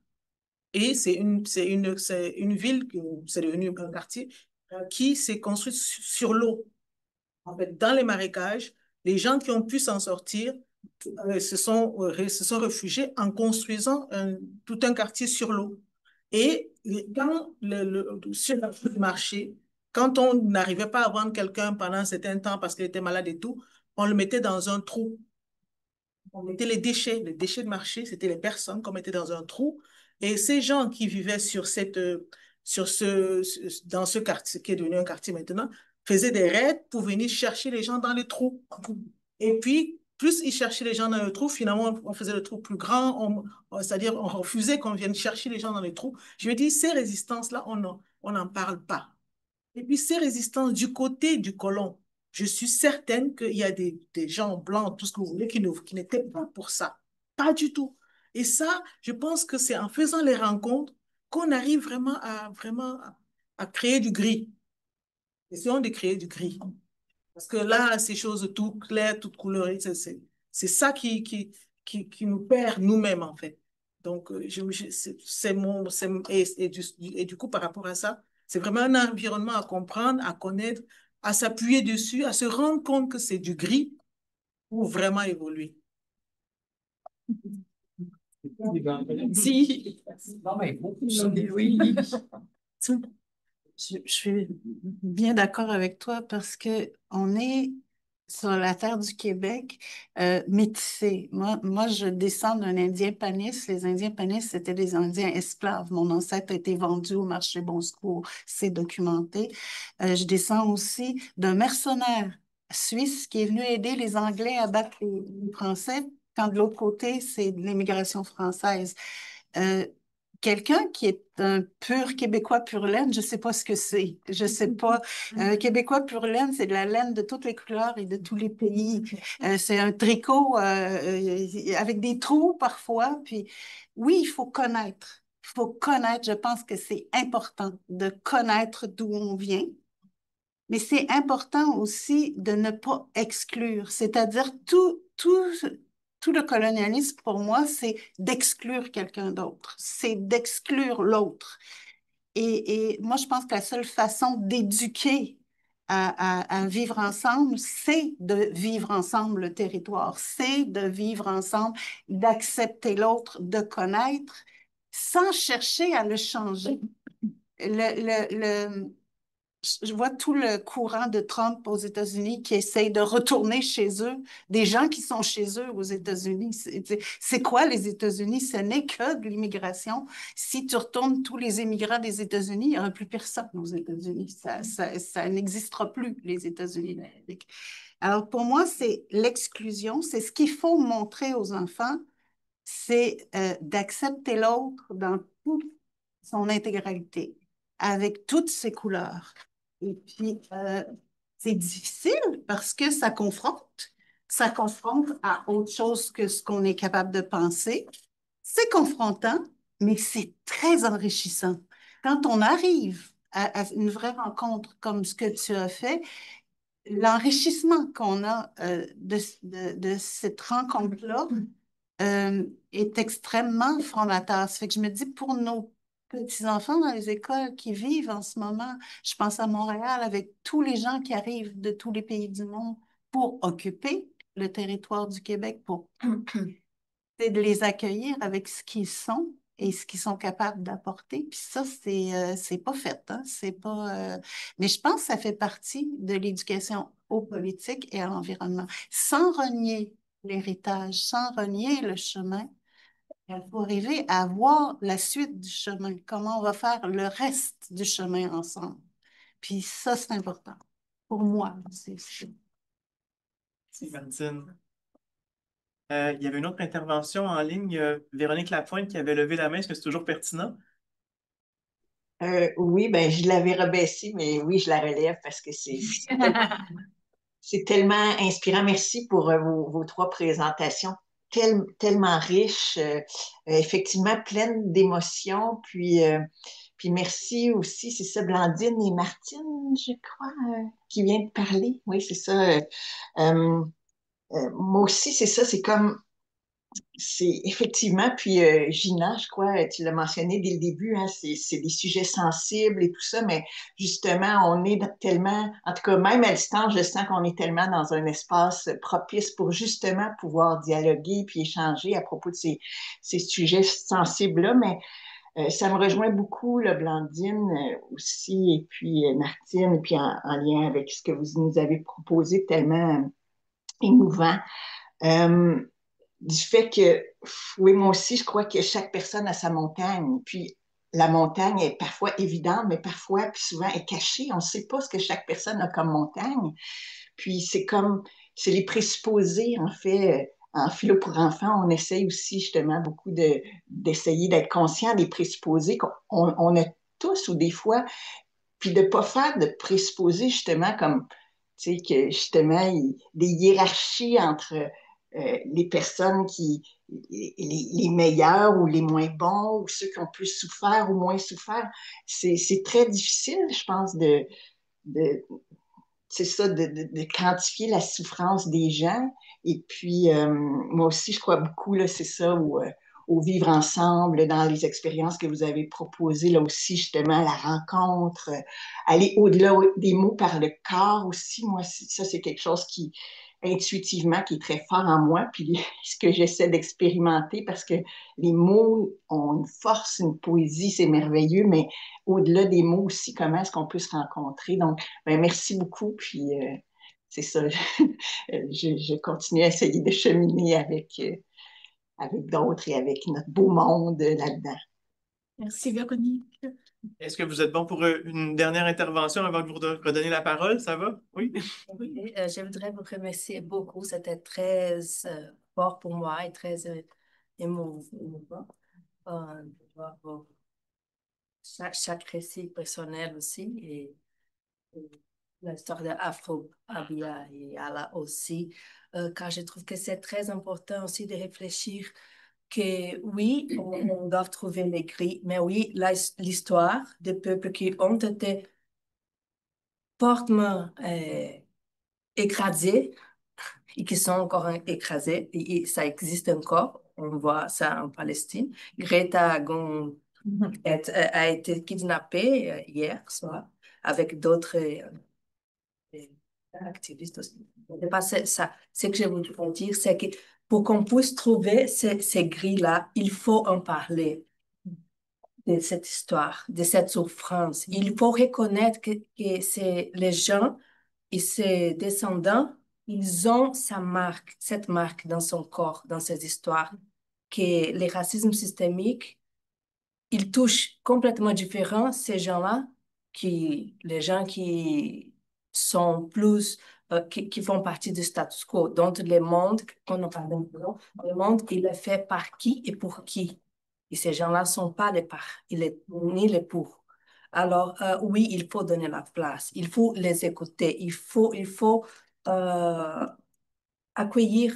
Et c'est une ville, c'est devenu un quartier qui s'est construit sur l'eau. En fait, dans les marécages, les gens qui ont pu s'en sortir se sont réfugiés en construisant tout un quartier sur l'eau. Et quand sur le marché, Quand on n'arrivait pas à vendre quelqu'un pendant un certain temps parce qu'il était malade et tout, on le mettait dans un trou. On mettait les déchets de marché, c'était les personnes qu'on mettait dans un trou. Et ces gens qui vivaient dans ce quartier, qui est devenu un quartier maintenant, faisaient des raids pour venir chercher les gens dans les trous. Et puis, plus ils cherchaient les gens dans le trou, finalement, on faisait le trou plus grand, c'est-à-dire on refusait qu'on vienne chercher les gens dans les trous. Je me dis, ces résistances-là, on n'en parle pas. Et puis, ces résistances du côté du colon, je suis certaine qu'il y a des gens blancs, tout ce que vous voulez, qui n'étaient pas pour ça. Pas du tout. Et ça, je pense que c'est en faisant les rencontres qu'on arrive à créer du gris. Essayons de créer du gris. Parce que là, ces choses toutes claires, toutes colorées, c'est ça qui nous perd nous-mêmes, en fait. Donc, et du coup, par rapport à ça, c'est vraiment un environnement à comprendre, à connaître, à s'appuyer dessus, à se rendre compte que c'est du gris pour vraiment évoluer. Si. Oui. Je suis bien d'accord avec toi parce que on est sur la terre du Québec métissé. Moi, je descends d'un Indien Panis. Les Indiens Panis, c'était des Indiens esclaves. Mon ancêtre a été vendu au marché Bon Secours. C'est documenté. Je descends aussi d'un mercenaire suisse qui est venu aider les Anglais à battre les Français, quand de l'autre côté, c'est de l'immigration française. Euh, Quelqu'un qui est un pur Québécois pur laine, je ne sais pas ce que c'est. Je ne sais pas. Québécois pur laine, c'est de la laine de toutes les couleurs et de tous les pays. C'est un tricot avec des trous parfois. Puis oui, il faut connaître. Il faut connaître. Je pense que c'est important de connaître d'où on vient. Mais c'est important aussi de ne pas exclure. C'est-à-dire tout le colonialisme, pour moi, c'est d'exclure quelqu'un d'autre. C'est d'exclure l'autre. Et moi, je pense que la seule façon d'éduquer à vivre ensemble, c'est de vivre ensemble le territoire, c'est de vivre ensemble, d'accepter l'autre, de connaître, sans chercher à le changer. Je vois tout le courant de Trump aux États-Unis qui essaye de retourner chez eux, des gens qui sont chez eux aux États-Unis. C'est quoi les États-Unis? Ce n'est que de l'immigration. Si tu retournes tous les immigrants des États-Unis, il n'y aura plus personne aux États-Unis. Ça n'existera plus, les États-Unis d'Amérique. Alors, pour moi, c'est l'exclusion. C'est ce qu'il faut montrer aux enfants, c'est d'accepter l'autre dans toute son intégralité, avec toutes ses couleurs. Et puis, c'est difficile parce que ça confronte à autre chose que ce qu'on est capable de penser. C'est confrontant, mais c'est très enrichissant. Quand on arrive à une vraie rencontre comme ce que tu as fait, l'enrichissement qu'on a de cette rencontre-là est extrêmement formateur. Ça fait que je me dis, pour nos petits-enfants dans les écoles qui vivent en ce moment, je pense à Montréal avec tous les gens qui arrivent de tous les pays du monde pour occuper le territoire du Québec, pour c'est de les accueillir avec ce qu'ils sont et ce qu'ils sont capables d'apporter. Puis ça, c'est pas fait, hein? C'est pas, mais je pense que ça fait partie de l'éducation aux politiques et à l'environnement. Sans renier l'héritage, sans renier le chemin, il faut arriver à voir la suite du chemin, comment on va faire le reste du chemin ensemble. Puis ça, c'est important. Pour moi, c'est ça. Merci, Martine. Il y avait une autre intervention en ligne, Véronique Lapointe qui avait levé la main. Est-ce que c'est toujours pertinent? Oui, ben je l'avais rebaissé, mais oui, je la relève parce que c'est tellement inspirant. Merci pour vos trois présentations, tellement riches, effectivement pleines d'émotions. Puis merci aussi, c'est ça, Blandine et Martine, je crois, qui vient de parler. Oui, c'est ça. Euh, Moi aussi, c'est ça, c'est effectivement, puis Gina, je crois, tu l'as mentionné dès le début, hein, c'est des sujets sensibles et tout ça, mais justement, on est tellement, en tout cas, même à distance, je sens qu'on est tellement dans un espace propice pour justement pouvoir dialoguer puis échanger à propos de ces sujets sensibles-là, mais Ça me rejoint beaucoup, là, Blandine aussi, et puis Martine, et puis en lien avec ce que vous nous avez proposé, tellement émouvant. Euh, du fait que, oui, moi aussi, je crois que chaque personne a sa montagne. Puis la montagne est parfois évidente, mais parfois, puis souvent, est cachée. On ne sait pas ce que chaque personne a comme montagne. Puis c'est les présupposés, en fait. En philo pour enfants, on essaye aussi justement beaucoup d'essayer d'être conscient des présupposés qu'on a tous ou des fois, puis de ne pas faire de présupposés justement comme, tu sais, que justement, des hiérarchies entre les personnes les meilleurs ou les moins bons, ou ceux qui ont plus souffert ou moins souffert. C'est très difficile, je pense, de c'est ça, de quantifier la souffrance des gens. Et puis, moi aussi, je crois beaucoup, là, c'est ça, au vivre ensemble, dans les expériences que vous avez proposées, là aussi, justement, la rencontre, aller au-delà des mots par le corps aussi. Moi, ça, c'est quelque chose qui, intuitivement, qui est très fort en moi, puis ce que j'essaie d'expérimenter, parce que les mots ont une force, une poésie, c'est merveilleux, mais au-delà des mots aussi, comment est-ce qu'on peut se rencontrer? Donc, ben, merci beaucoup, puis c'est ça, je continue à essayer de cheminer avec d'autres et avec notre beau monde là-dedans. Merci, Véronique. Est-ce que vous êtes bon pour une dernière intervention avant de vous redonner la parole? Ça va? Oui? Oui, je voudrais vous remercier beaucoup. C'était très fort pour moi et très émouvant de voir chaque récit personnel aussi et l'histoire de Afro Abia et Ala aussi, car je trouve que c'est très important aussi de réfléchir que oui, on doit trouver les gris, mais oui, l'histoire des peuples qui ont été fortement écrasés et qui sont encore écrasés, et ça existe encore. On voit ça en Palestine. Greta a été kidnappée hier soir avec d'autres activistes aussi. C'est pas ça. Ce que je voudrais dire, c'est que pour qu'on puisse trouver ces grilles-là, il faut en parler de cette histoire, de cette souffrance. Il faut reconnaître que c'est les gens et ses descendants, ils ont cette marque dans son corps, dans ces histoires, que les racismes systémiques, ils touchent complètement différent ces gens-là, les gens qui sont plus, qui font partie du status quo, dont le monde, on en parle le monde, il est fait par qui et pour qui. Et ces gens-là ne sont pas les par, ni les pour. Alors, oui, il faut donner la place, il faut les écouter, il faut accueillir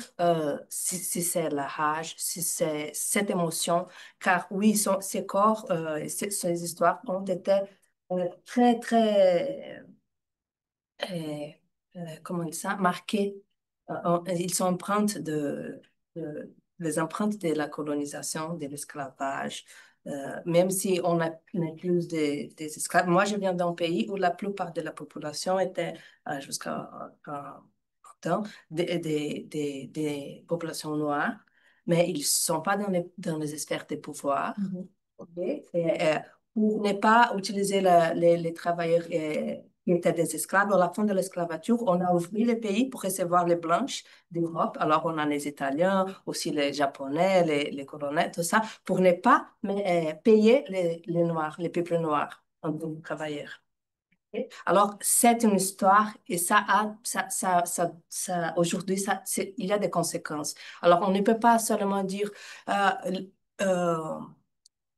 si c'est la rage, si c'est cette émotion, car oui, ces corps, ces histoires ont été très, très, comment on dit ça, marqués. Ils sont empreintes les empreintes de la colonisation, de l'esclavage. Même si n'est plus des esclaves. Moi, je viens d'un pays où la plupart de la population était jusqu'à temps des populations noires, mais ils ne sont pas dans les sphères de pouvoir. OK? Et, pour ne pas utiliser les travailleurs qui étaient des esclaves, à la fin de l'esclavature, on a ouvert les pays pour recevoir les blanches d'Europe. Alors, on a les Italiens, aussi les Japonais, les colonels, tout ça, pour ne pas payer les Noirs, les peuples noirs en tant que travailleurs. Alors, c'est une histoire et aujourd'hui, il y a des conséquences. Alors, on ne peut pas seulement dire euh,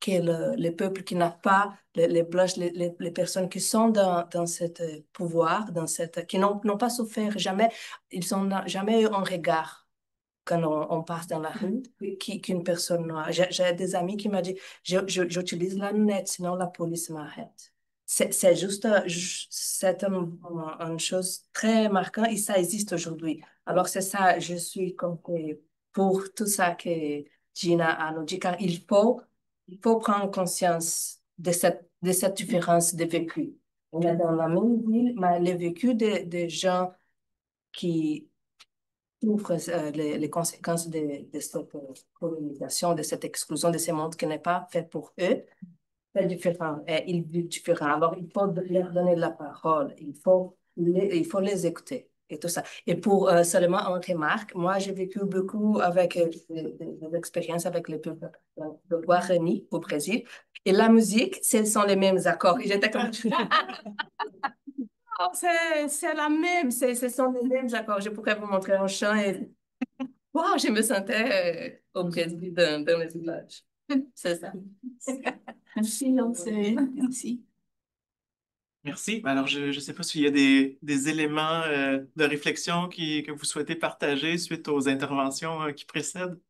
que les peuples qui n'ont pas, les blanches, les personnes qui sont dans ce pouvoir, qui n'ont pas souffert jamais, ils n'ont jamais eu un regard quand on passe dans la rue, qu'une personne noire. J'ai des amis qui m'ont dit, j'utilise la lunette, sinon la police m'arrête. C'est juste, c'est une chose très marquante et ça existe aujourd'hui. Alors c'est ça, je suis compris pour tout ça que Gina a nous dit, car il faut prendre conscience de cette différence de vécu. On est dans la même ville, mais le vécu des gens qui souffrent les conséquences de cette colonisation, de cette exclusion de ce monde qui n'est pas fait pour eux, c'est différent. Ils vivent différent. Alors, il faut leur donner la parole. Il faut les écouter et tout ça. Et pour seulement une remarque, moi, j'ai vécu beaucoup avec des expériences avec le peuple de Guarani au Brésil. Et la musique, ce sont les mêmes accords. Et j'étais comme... Oh, c'est la même, ce sont les mêmes accords. Je pourrais vous montrer un chant et wow, je me sentais au Brésil dans les villages. C'est ça. Merci, Nancy. Merci. Merci. Alors, je ne sais pas s'il y a des éléments de réflexion que vous souhaitez partager suite aux interventions qui précèdent.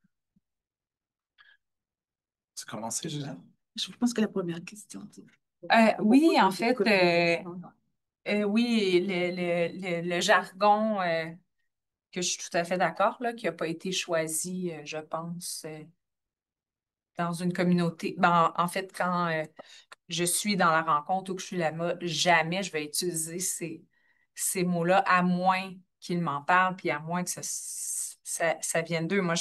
Tu commences, Julia? Je pense que la première question. Oui, en fait, oui, le jargon, que je suis tout à fait d'accord, là, qui n'a pas été choisi, je pense, dans une communauté. Ben, en fait, quand je suis dans la rencontre ou que je suis là-bas, jamais je vais utiliser ces mots-là, à moins qu'ils m'en parlent, puis à moins que ça vienne d'eux. Moi,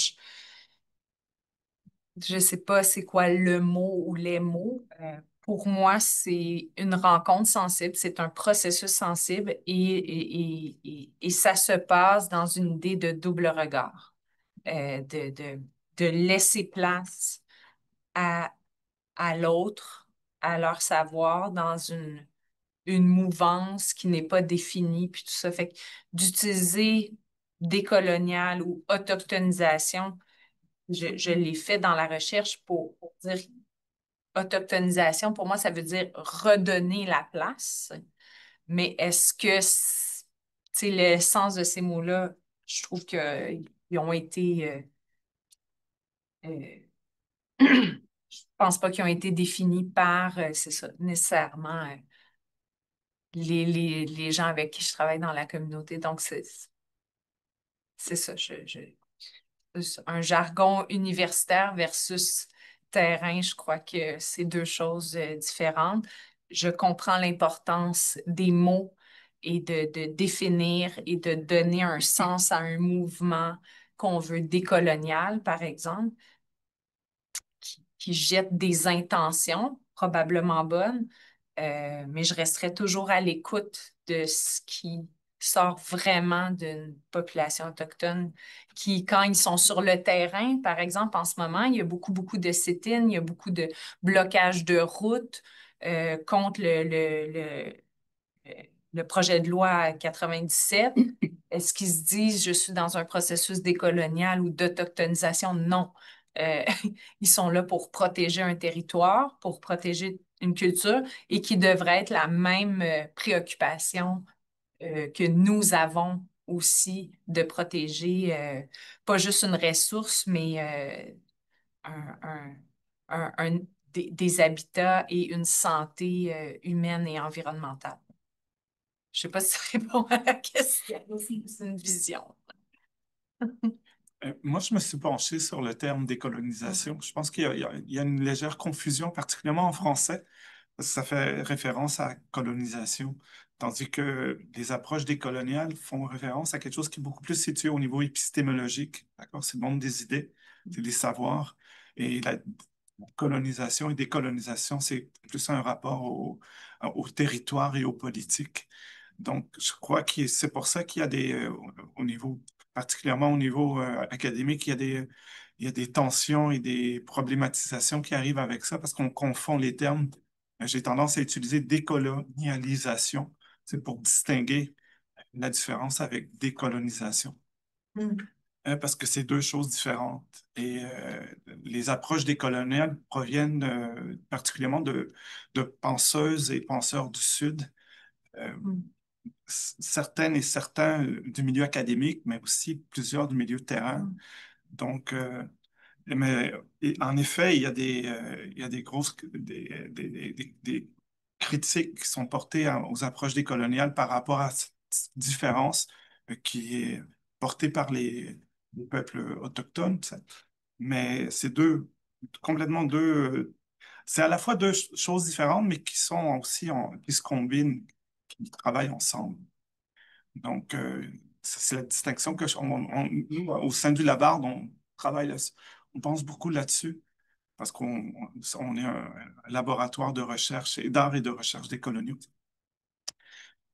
je sais pas c'est quoi le mot ou les mots. Pour moi, c'est une rencontre sensible, c'est un processus sensible et ça se passe dans une idée de double regard, de laisser place à, à l'autre, à leur savoir dans une mouvance qui n'est pas définie, puis tout ça. Fait que d'utiliser décolonial ou autochtonisation, je l'ai fait dans la recherche pour dire autochtonisation, pour moi, ça veut dire redonner la place. Mais est-ce que, tu sais, le sens de ces mots-là, je trouve qu'ils ont été, je pense pas qu'ils ont été définis par, c'est ça, nécessairement les gens avec qui je travaille dans la communauté. Donc, c'est ça, un jargon universitaire versus terrain, je crois que c'est deux choses différentes. Je comprends l'importance des mots et de définir et de donner un sens à un mouvement qu'on veut décolonial, par exemple, qui jette des intentions probablement bonnes, mais je resterai toujours à l'écoute de ce qui sort vraiment d'une population autochtone qui, quand ils sont sur le terrain, par exemple, en ce moment, il y a beaucoup, beaucoup de sit-ins, il y a beaucoup de blocages de routes contre le projet de loi 97. Est-ce qu'ils se disent, je suis dans un processus décolonial ou d'autochtonisation? Non. Euh, Ils sont là pour protéger un territoire, pour protéger une culture et qui devrait être la même préoccupation que nous avons aussi de protéger pas juste une ressource, mais un, un- des habitats et une santé humaine et environnementale. Je ne sais pas si ça répond à la question. C'est une vision. Moi, je me suis penché sur le terme décolonisation. Je pense qu'il y a une légère confusion, particulièrement en français, parce que ça fait référence à colonisation, tandis que les approches décoloniales font référence à quelque chose qui est beaucoup plus situé au niveau épistémologique. D'accord? C'est le monde des idées, c'est des savoirs. Et la colonisation et décolonisation, c'est plus un rapport au territoire et aux politiques. Donc, je crois que c'est pour ça qu'il y a au niveau, particulièrement au niveau académique, il y a des tensions et des problématisations qui arrivent avec ça parce qu'on confond les termes. J'ai tendance à utiliser décolonialisation, c'est pour distinguer la différence avec décolonisation. Parce que c'est deux choses différentes. Et les approches décoloniales proviennent particulièrement de penseuses et penseurs du Sud. Euh, Certaines et certains du milieu académique, mais aussi plusieurs du milieu de terrain. Donc, en effet, il y a des grosses des critiques qui sont portées aux approches décoloniales par rapport à cette différence qui est portée par les peuples autochtones. Mais c'est complètement deux, c'est à la fois deux choses différentes, mais qui sont aussi, qui se combinent, qui travaillent ensemble. Donc, c'est la distinction que nous, au sein du Labarde, on travaille on pense beaucoup là-dessus parce qu'on est un laboratoire de recherche et d'art et de recherche des coloniaux.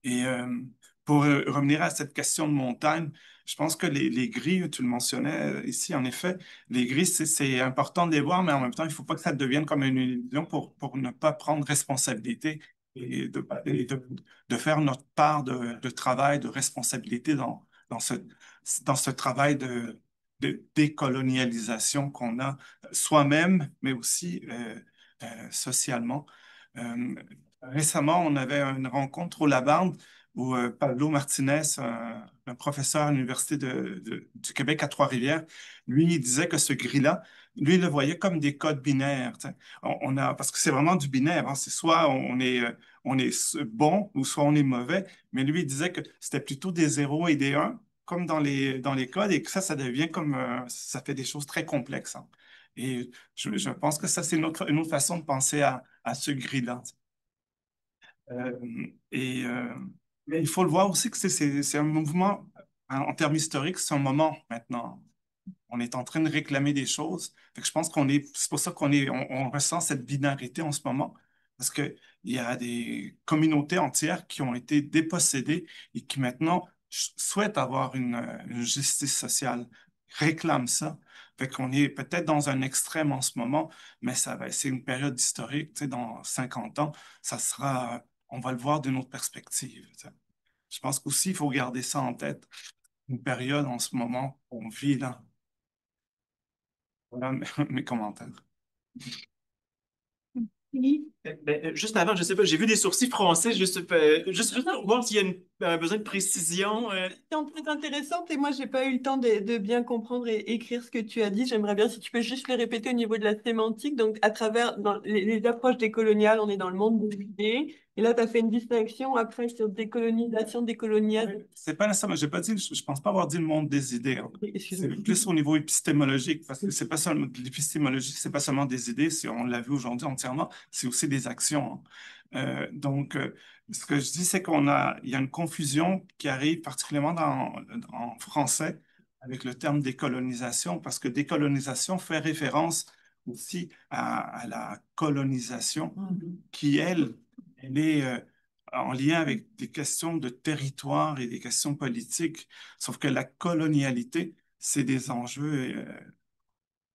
Et pour revenir à cette question de montagne, je pense que les grilles, tu le mentionnais ici, en effet, les grilles, c'est important de les voir, mais en même temps, il ne faut pas que ça devienne comme une illusion pour ne pas prendre responsabilité et de faire notre part de travail, de responsabilité dans ce travail de décolonialisation qu'on a soi-même, mais aussi socialement. Euh, Récemment, on avait une rencontre au Labarde où Pablo Martinez, un professeur à l'Université du Québec à Trois-Rivières, lui, il disait que ce gris-là, lui, il le voyait comme des codes binaires. Tu sais. Parce que c'est vraiment du binaire. Hein. C'est soit on est bon ou soit on est mauvais. Mais lui, il disait que c'était plutôt des 0 et des 1, comme dans les codes, et que ça devient comme, ça fait des choses très complexes. Hein. Et je pense que ça, c'est une autre façon de penser à ce gris-là. Euh, mais il faut le voir aussi que c'est un mouvement, en termes historiques, c'est un moment maintenant. On est en train de réclamer des choses. Fait que je pense c'est pour ça on ressent cette binarité en ce moment, parce qu'il y a des communautés entières qui ont été dépossédées et qui maintenant souhaitent avoir une justice sociale, réclament ça. Fait qu'on est peut-être dans un extrême en ce moment, mais c'est une période historique, tu sais, dans 50 ans, on va le voir d'une autre perspective. Tu sais. Je pense qu'aussi, il faut garder ça en tête. Une période en ce moment, on vit là. Voilà mes commentaires. Oui. Juste avant, je sais pas, j'ai vu des sourcils froncés, juste pour voir s'il y a un besoin de précision. Très intéressante et moi, j'ai pas eu le temps de bien comprendre et écrire ce que tu as dit. J'aimerais bien si tu peux juste le répéter au niveau de la sémantique. Donc, à travers dans les approches décoloniales, on est dans le monde des idées. Et là, tu as fait une distinction après sur décolonisation, décolonialisation. C'est pas nécessairement, j'ai pas dit, je pense pas avoir dit le monde des idées. Hein. Oui, C'est plus au niveau épistémologique, parce que c'est pas seulement l'épistémologie, c'est pas seulement des idées, on l'a vu aujourd'hui entièrement, c'est aussi des actions. Hein. Ce que je dis, c'est il y a une confusion qui arrive particulièrement en français avec le terme décolonisation, parce que décolonisation fait référence aussi à la colonisation, qui, elle est en lien avec des questions de territoire et des questions politiques, sauf que la colonialité, c'est des enjeux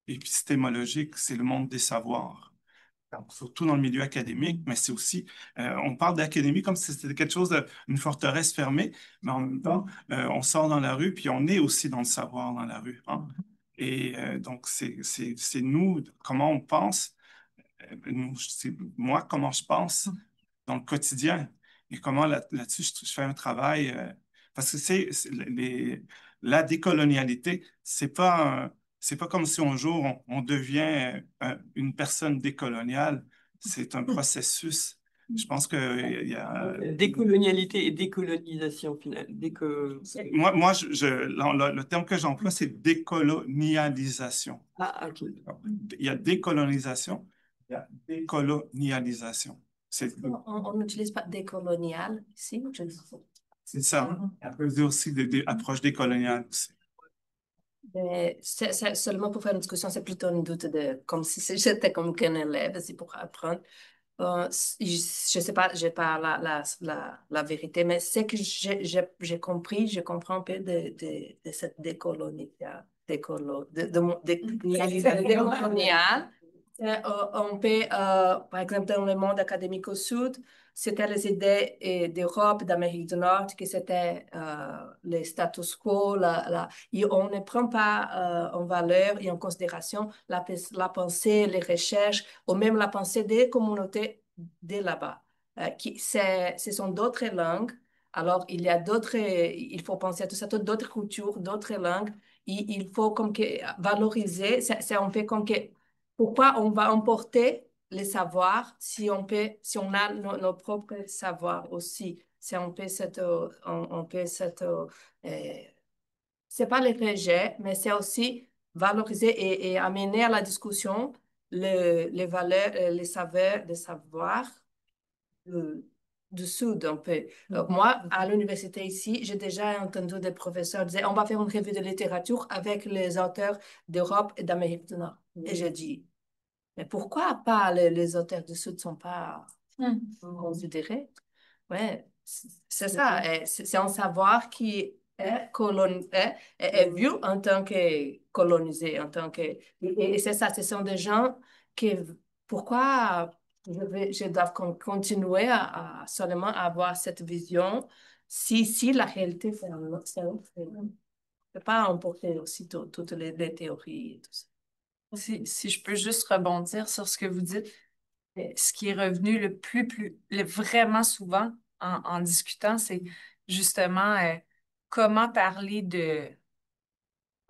épistémologiques, c'est le monde des savoirs. Donc, surtout dans le milieu académique, mais c'est aussi, on parle d'académie comme si c'était quelque chose, une forteresse fermée, mais en même temps, on sort dans la rue, puis on est aussi dans le savoir dans la rue. Hein. Et donc, c'est nous, comment on pense, c'est moi, comment je pense dans le quotidien. Et comment là-dessus, je fais un travail, parce que la décolonialité, c'est pas comme si un jour on devient une personne décoloniale, c'est un processus. Je pense qu'il y a... Décolonialité et décolonisation, finalement. Moi le terme que j'emploie, c'est décolonialisation. Ah, OK. Il y a décolonisation, il y a décolonialisation. On n'utilise pas décolonial ici. C'est ça. On peut dire aussi des approches décoloniales aussi. Mais c'est seulement pour faire une discussion, c'est plutôt une doute comme si j'étais comme qu'un élève, c'est pour apprendre. Je sais pas, j'ai pas la vérité, mais c'est que j'ai compris, je comprends un peu de cette décolonialisation. On peut, par exemple, dans le monde académique au Sud, c'était les idées d'Europe, d'Amérique du Nord, que c'était le status quo, et on ne prend pas en valeur et en considération la pensée, les recherches, ou même la pensée des communautés de là-bas. Ce sont d'autres langues. Alors, il faut penser à tout ça, d'autres cultures, d'autres langues. Et il faut comme que valoriser, c'est un peu comme que pourquoi on va emporter les savoirs si on a nos propres savoirs aussi. C'est un peu c'est pas le rejet, mais c'est aussi valoriser et amener à la discussion les valeurs, les saveurs, les savoirs du Sud un peu. Moi, à l'université ici, j'ai déjà entendu des professeurs dire on va faire une revue de littérature avec les auteurs d'Europe et d'Amérique du Nord. Et j'ai dit Mais pourquoi pas les auteurs du Sud ne sont pas Hmm. considérés? Ouais, c'est ça. C'est un savoir qui est vu en tant que colonisé, en tant que... Et c'est ça, ce sont des gens qui... Pourquoi je dois continuer à seulement avoir cette vision si la réalité, c'est un autre. Je ne peux pas emporter aussi toutes les théories et tout ça. Si je peux juste rebondir sur ce que vous dites, ce qui est revenu vraiment souvent en discutant, c'est justement comment parler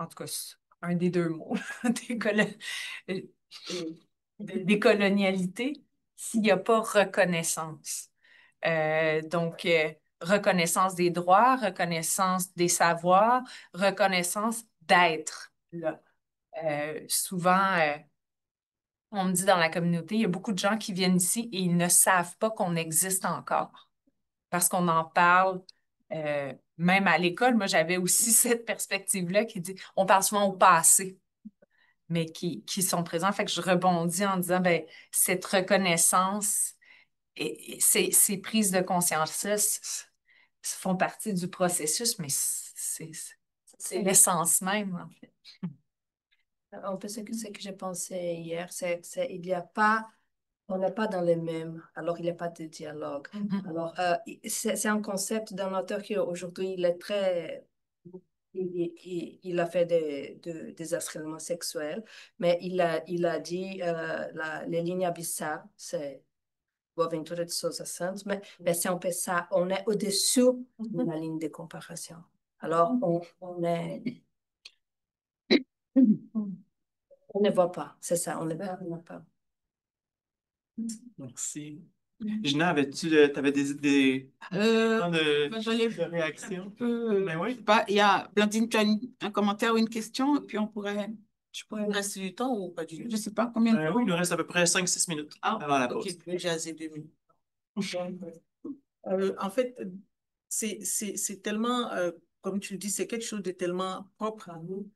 en tout cas, un des deux mots, euh, des colonialités, s'il n'y a pas reconnaissance. Donc, reconnaissance des droits, reconnaissance des savoirs, reconnaissance d'être là. Souvent, on me dit dans la communauté, il y a beaucoup de gens qui viennent ici et ils ne savent pas qu'on existe encore parce qu'on en parle même à l'école. Moi, j'avais aussi cette perspective-là qui dit, on parle souvent au passé, mais qui sont présents. Fait que je rebondis en disant, ben, cette reconnaissance et ces prises de conscience-là font partie du processus, mais c'est l'essence même, en fait. Un peu ce que j'ai pensé hier, il n'y a pas, on n'est pas dans les mêmes, alors il n'y a pas de dialogue. Alors, c'est un concept d'un auteur qui aujourd'hui, il est très, il a fait des harcèlements sexuels, mais il a dit les lignes abyssales, c'est Boaventura de Sousa Santos, mais c'est un peu ça, on est au-dessus de la ligne de comparaison. Alors, on est... On ne voit pas, c'est ça, on ne voit pas. Merci. Gina, t'avais des J'en ai de réactions? Ben oui. il y a Blandine, tu as un commentaire ou une question, et puis tu pourrais me rester du temps ou pas du tout? Je ne sais pas combien de temps. Oui, il nous reste à peu près 5-6 minutes avant la pause. Ok, j'ai assez 2 minutes. En fait, c'est tellement, comme tu le dis, c'est quelque chose de tellement propre à nous.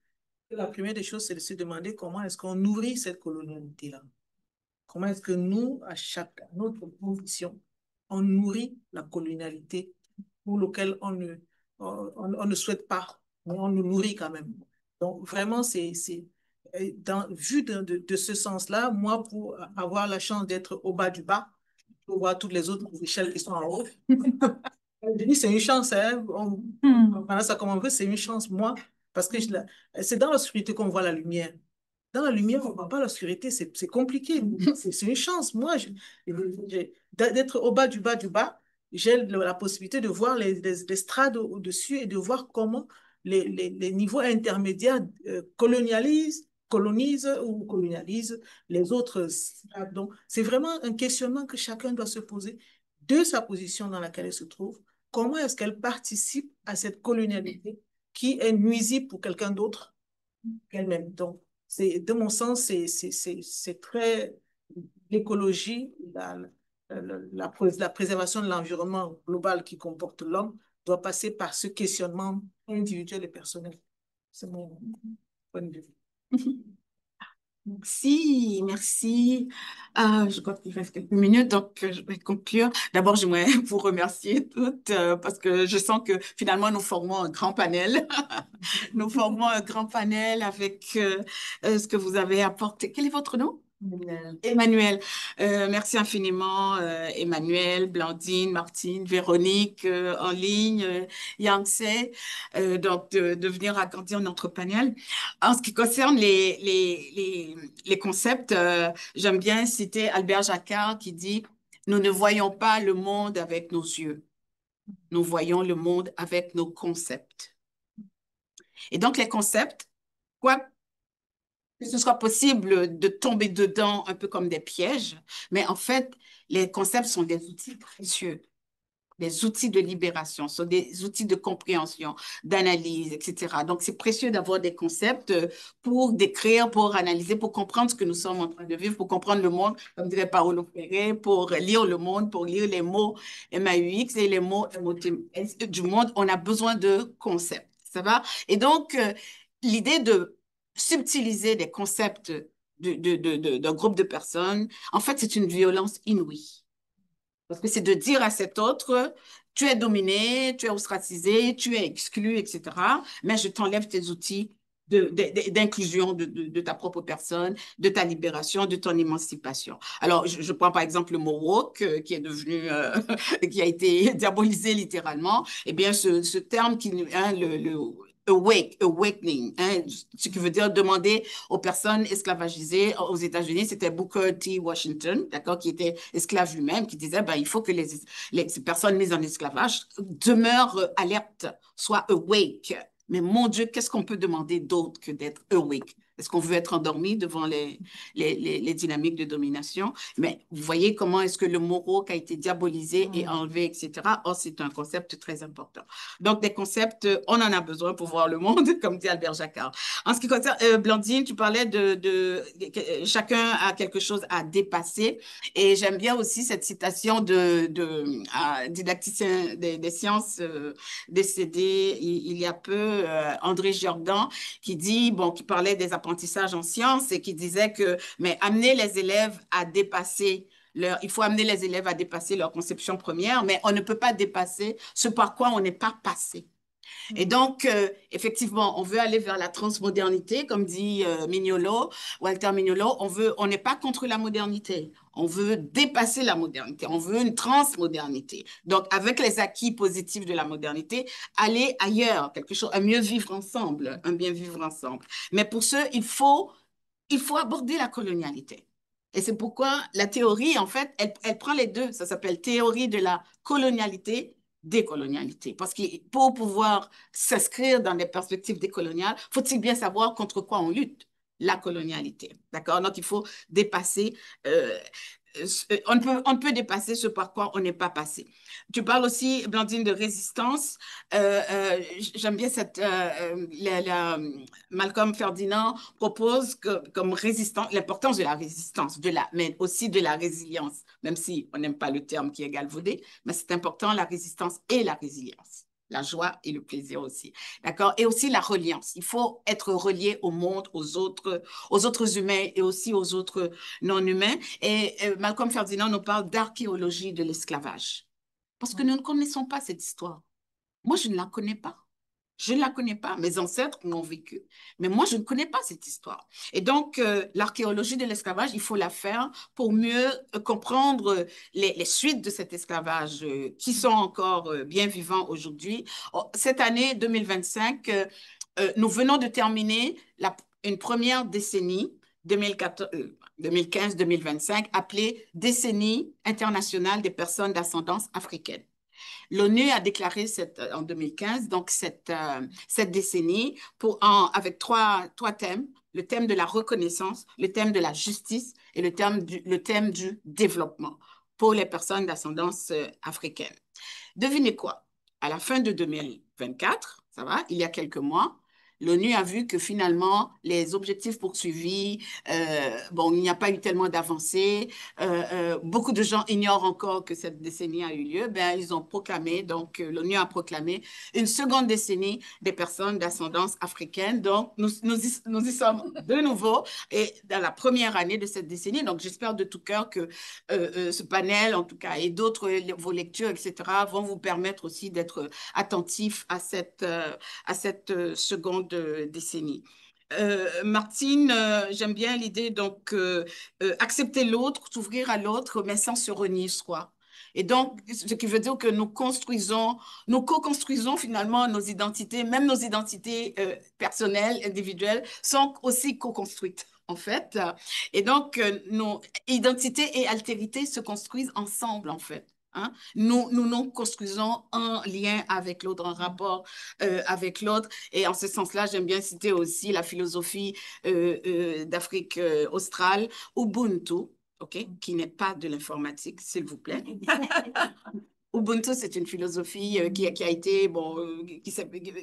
La première des choses, c'est de se demander comment est-ce qu'on nourrit cette colonialité-là. Comment est-ce que nous, à notre position, on nourrit la colonialité pour laquelle on ne souhaite pas, mais on nous nourrit quand même. Donc, vraiment, vu de ce sens-là, moi, pour avoir la chance d'être au bas du bas, pour voir toutes les autres échelles qui sont en haut, je dis, c'est une chance, hein. On prend ça comme on veut, c'est une chance, moi, parce que c'est dans l'obscurité qu'on voit la lumière. Dans la lumière, on ne voit pas l'obscurité, c'est compliqué. C'est une chance. Moi, d'être au bas du bas du bas, j'ai la possibilité de voir les strades au-dessus et de voir comment les niveaux intermédiaires colonisent ou colonialisent les autres strades. Donc, c'est vraiment un questionnement que chacun doit se poser de sa position dans laquelle elle se trouve. Comment est-ce qu'elle participe à cette colonialité qui est nuisible pour quelqu'un d'autre qu'elle-même? Donc, de mon sens, c'est très l'écologie, la préservation de l'environnement global qui comporte l'homme doit passer par ce questionnement individuel et personnel. C'est mon point de vue. Merci. Je crois qu'il reste quelques minutes, donc je vais conclure. D'abord, j'aimerais vous remercier toutes parce que je sens que finalement, nous formons un grand panel. Nous formons un grand panel avec ce que vous avez apporté. Quel est votre nom? Emmanuel. Merci infiniment, Emmanuel, Blandine, Martine, Véronique, en ligne, Yangtze, donc de venir agrandir notre panel. En ce qui concerne les concepts, j'aime bien citer Albert Jacquard qui dit « Nous ne voyons pas le monde avec nos yeux, nous voyons le monde avec nos concepts. » Et donc, les concepts, quoi que ce soit possible de tomber dedans un peu comme des pièges, mais en fait, les concepts sont des outils précieux, des outils de libération, sont des outils de compréhension, d'analyse, etc. Donc, c'est précieux d'avoir des concepts pour décrire, pour analyser, pour comprendre ce que nous sommes en train de vivre, pour comprendre le monde, comme dirait Paulo Freire, pour lire le monde, pour lire les mots MAUX et les mots du monde. On a besoin de concepts, ça va? Et donc, l'idée de subtiliser des concepts d'un groupe de personnes, en fait, c'est une violence inouïe. Parce que c'est de dire à cet autre, tu es dominé, tu es ostracisé, tu es exclu, etc. Mais je t'enlève tes outils d'inclusion de ta propre personne, de ta libération, de ton émancipation. Alors, je prends par exemple le mot woke, qui est devenu, qui a été diabolisé littéralement. Eh bien, ce terme qui, hein, awakening, hein, ce qui veut dire demander aux personnes esclavagisées aux États-Unis, c'était Booker T. Washington, d'accord, qui était esclave lui-même, qui disait, ben, il faut que ces personnes mises en esclavage demeurent alertes, soient awake. Mais mon Dieu, qu'est-ce qu'on peut demander d'autre que d'être awake? Est-ce qu'on veut être endormi devant les dynamiques de domination? Mais vous voyez comment est-ce que le mot woke a été diabolisé et enlevé, etc. Or, c'est un concept très important. Donc, des concepts, on en a besoin pour voir le monde, comme dit Albert Jacquard. En ce qui concerne, Blandine, tu parlais chacun a quelque chose à dépasser. Et j'aime bien aussi cette citation de didacticien des sciences décédé il y a peu, André Jordan, qui dit, bon, qui parlait des apprentissages en sciences et qui disait que, mais amener les élèves à dépasser il faut amener les élèves à dépasser leur conception première, mais on ne peut pas dépasser ce par quoi on n'est pas passé. Et donc, effectivement, on veut aller vers la transmodernité, comme dit Walter Mignolo. On n'est pas contre la modernité. On veut dépasser la modernité. On veut une transmodernité. Donc, avec les acquis positifs de la modernité, aller ailleurs, quelque chose, un mieux vivre ensemble, un bien vivre ensemble. Mais pour ce, il faut aborder la colonialité. Et c'est pourquoi la théorie, en fait, elle prend les deux. Ça s'appelle théorie de la colonialité, décolonialité. Parce que pour pouvoir s'inscrire dans des perspectives décoloniales, faut-il bien savoir contre quoi on lutte? La colonialité. D'accord? Donc, il faut dépasser on ne peut dépasser ce par quoi on n'est pas passé. Tu parles aussi, Blandine, de résistance. J'aime bien Malcolm Ferdinand propose comme résistance, l'importance de la résistance, mais aussi de la résilience, même si on n'aime pas le terme qui est galvaudé, mais c'est important, la résistance et la résilience. La joie et le plaisir aussi. D'accord? Et aussi la reliance. Il faut être relié au monde, aux autres humains et aussi aux autres non-humains. Et Malcolm Ferdinand nous parle d'archéologie de l'esclavage. Parce que nous ne connaissons pas cette histoire. Moi, je ne la connais pas. Je ne la connais pas. Mes ancêtres l'ont vécu. Mais moi, je ne connais pas cette histoire. Et donc, l'archéologie de l'esclavage, il faut la faire pour mieux comprendre les suites de cet esclavage qui sont encore bien vivants aujourd'hui. Cette année 2025, nous venons de terminer une première décennie 2015-2025, appelée Décennie internationale des personnes d'ascendance africaine. L'ONU a déclaré en 2015 donc cette décennie avec trois thèmes, le thème de la reconnaissance, le thème de la justice et le thème du développement pour les personnes d'ascendance africaine. Devinez quoi? À la fin de 2024, ça va, il y a quelques mois, l'ONU a vu que finalement, les objectifs poursuivis, bon, il n'y a pas eu tellement d'avancées. Beaucoup de gens ignorent encore que cette décennie a eu lieu. Ben, ils ont proclamé, donc l'ONU a proclamé une seconde décennie des personnes d'ascendance africaine. Donc, nous y sommes de nouveau et dans la première année de cette décennie. Donc, j'espère de tout cœur que ce panel, en tout cas, et d'autres, vos lectures, etc., vont vous permettre aussi d'être attentifs à cette seconde décennie. Martine, j'aime bien l'idée, donc, accepter l'autre, s'ouvrir à l'autre, mais sans se renier soi. Et donc, ce qui veut dire que nous co-construisons finalement nos identités, même nos identités personnelles, individuelles, sont aussi co-construites, en fait. Et donc, nos identités et altérités se construisent ensemble, en fait. Hein? Nous construisons un lien avec l'autre, un rapport avec l'autre. Et en ce sens-là, j'aime bien citer aussi la philosophie d'Afrique australe, Ubuntu, qui n'est pas de l'informatique, s'il vous plaît. Ubuntu, c'est une philosophie qui a été, bon,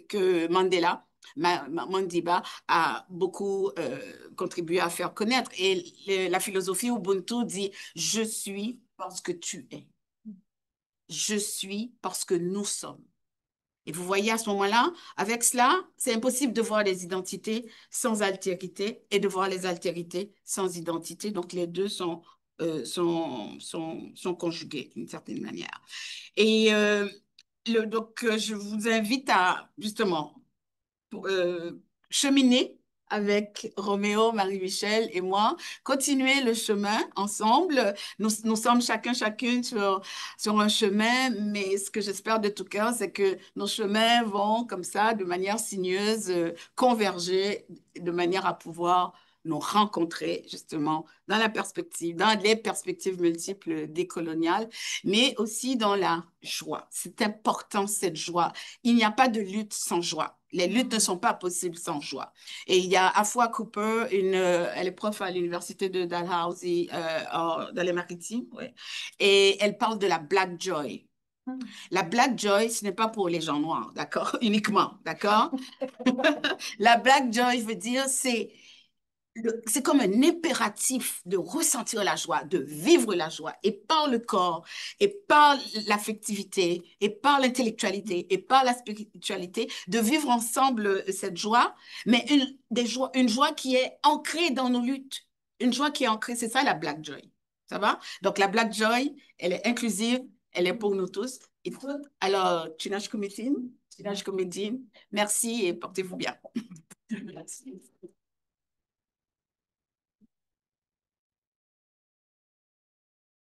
que Mandiba a beaucoup contribué à faire connaître. Et la philosophie Ubuntu dit « Je suis parce que tu es. Je suis parce que nous sommes. » Et vous voyez à ce moment-là, avec cela, c'est impossible de voir les identités sans altérité et de voir les altérités sans identité. Donc, les deux sont conjugués d'une certaine manière. Et donc, je vous invite à, justement, cheminer avec Roméo, Marie-Michel et moi, continuer le chemin ensemble. Nous sommes chacune sur un chemin, mais ce que j'espère de tout cœur, c'est que nos chemins vont comme ça, de manière sinueuse, converger de manière à pouvoir nous rencontrer justement dans les perspectives multiples décoloniales, mais aussi dans la joie. C'est important, cette joie. Il n'y a pas de lutte sans joie. Les luttes ne sont pas possibles sans joie. Et il y a Afua Cooper, elle est prof à l'université de Dalhousie, dans les Maritimes, ouais. Et elle parle de la Black Joy. La Black Joy, ce n'est pas pour les gens noirs, d'accord? Uniquement, d'accord? La Black Joy veut dire, c'est comme un impératif de ressentir la joie, de vivre la joie, et par le corps, et par l'affectivité, et par l'intellectualité, et par la spiritualité, de vivre ensemble cette joie, mais une joie qui est ancrée dans nos luttes. Une joie qui est ancrée, c'est ça la Black Joy. Ça va? Donc la Black Joy, elle est inclusive, elle est pour nous tous et toutes. Alors, Tinashe Comedine, merci et portez-vous bien. Merci.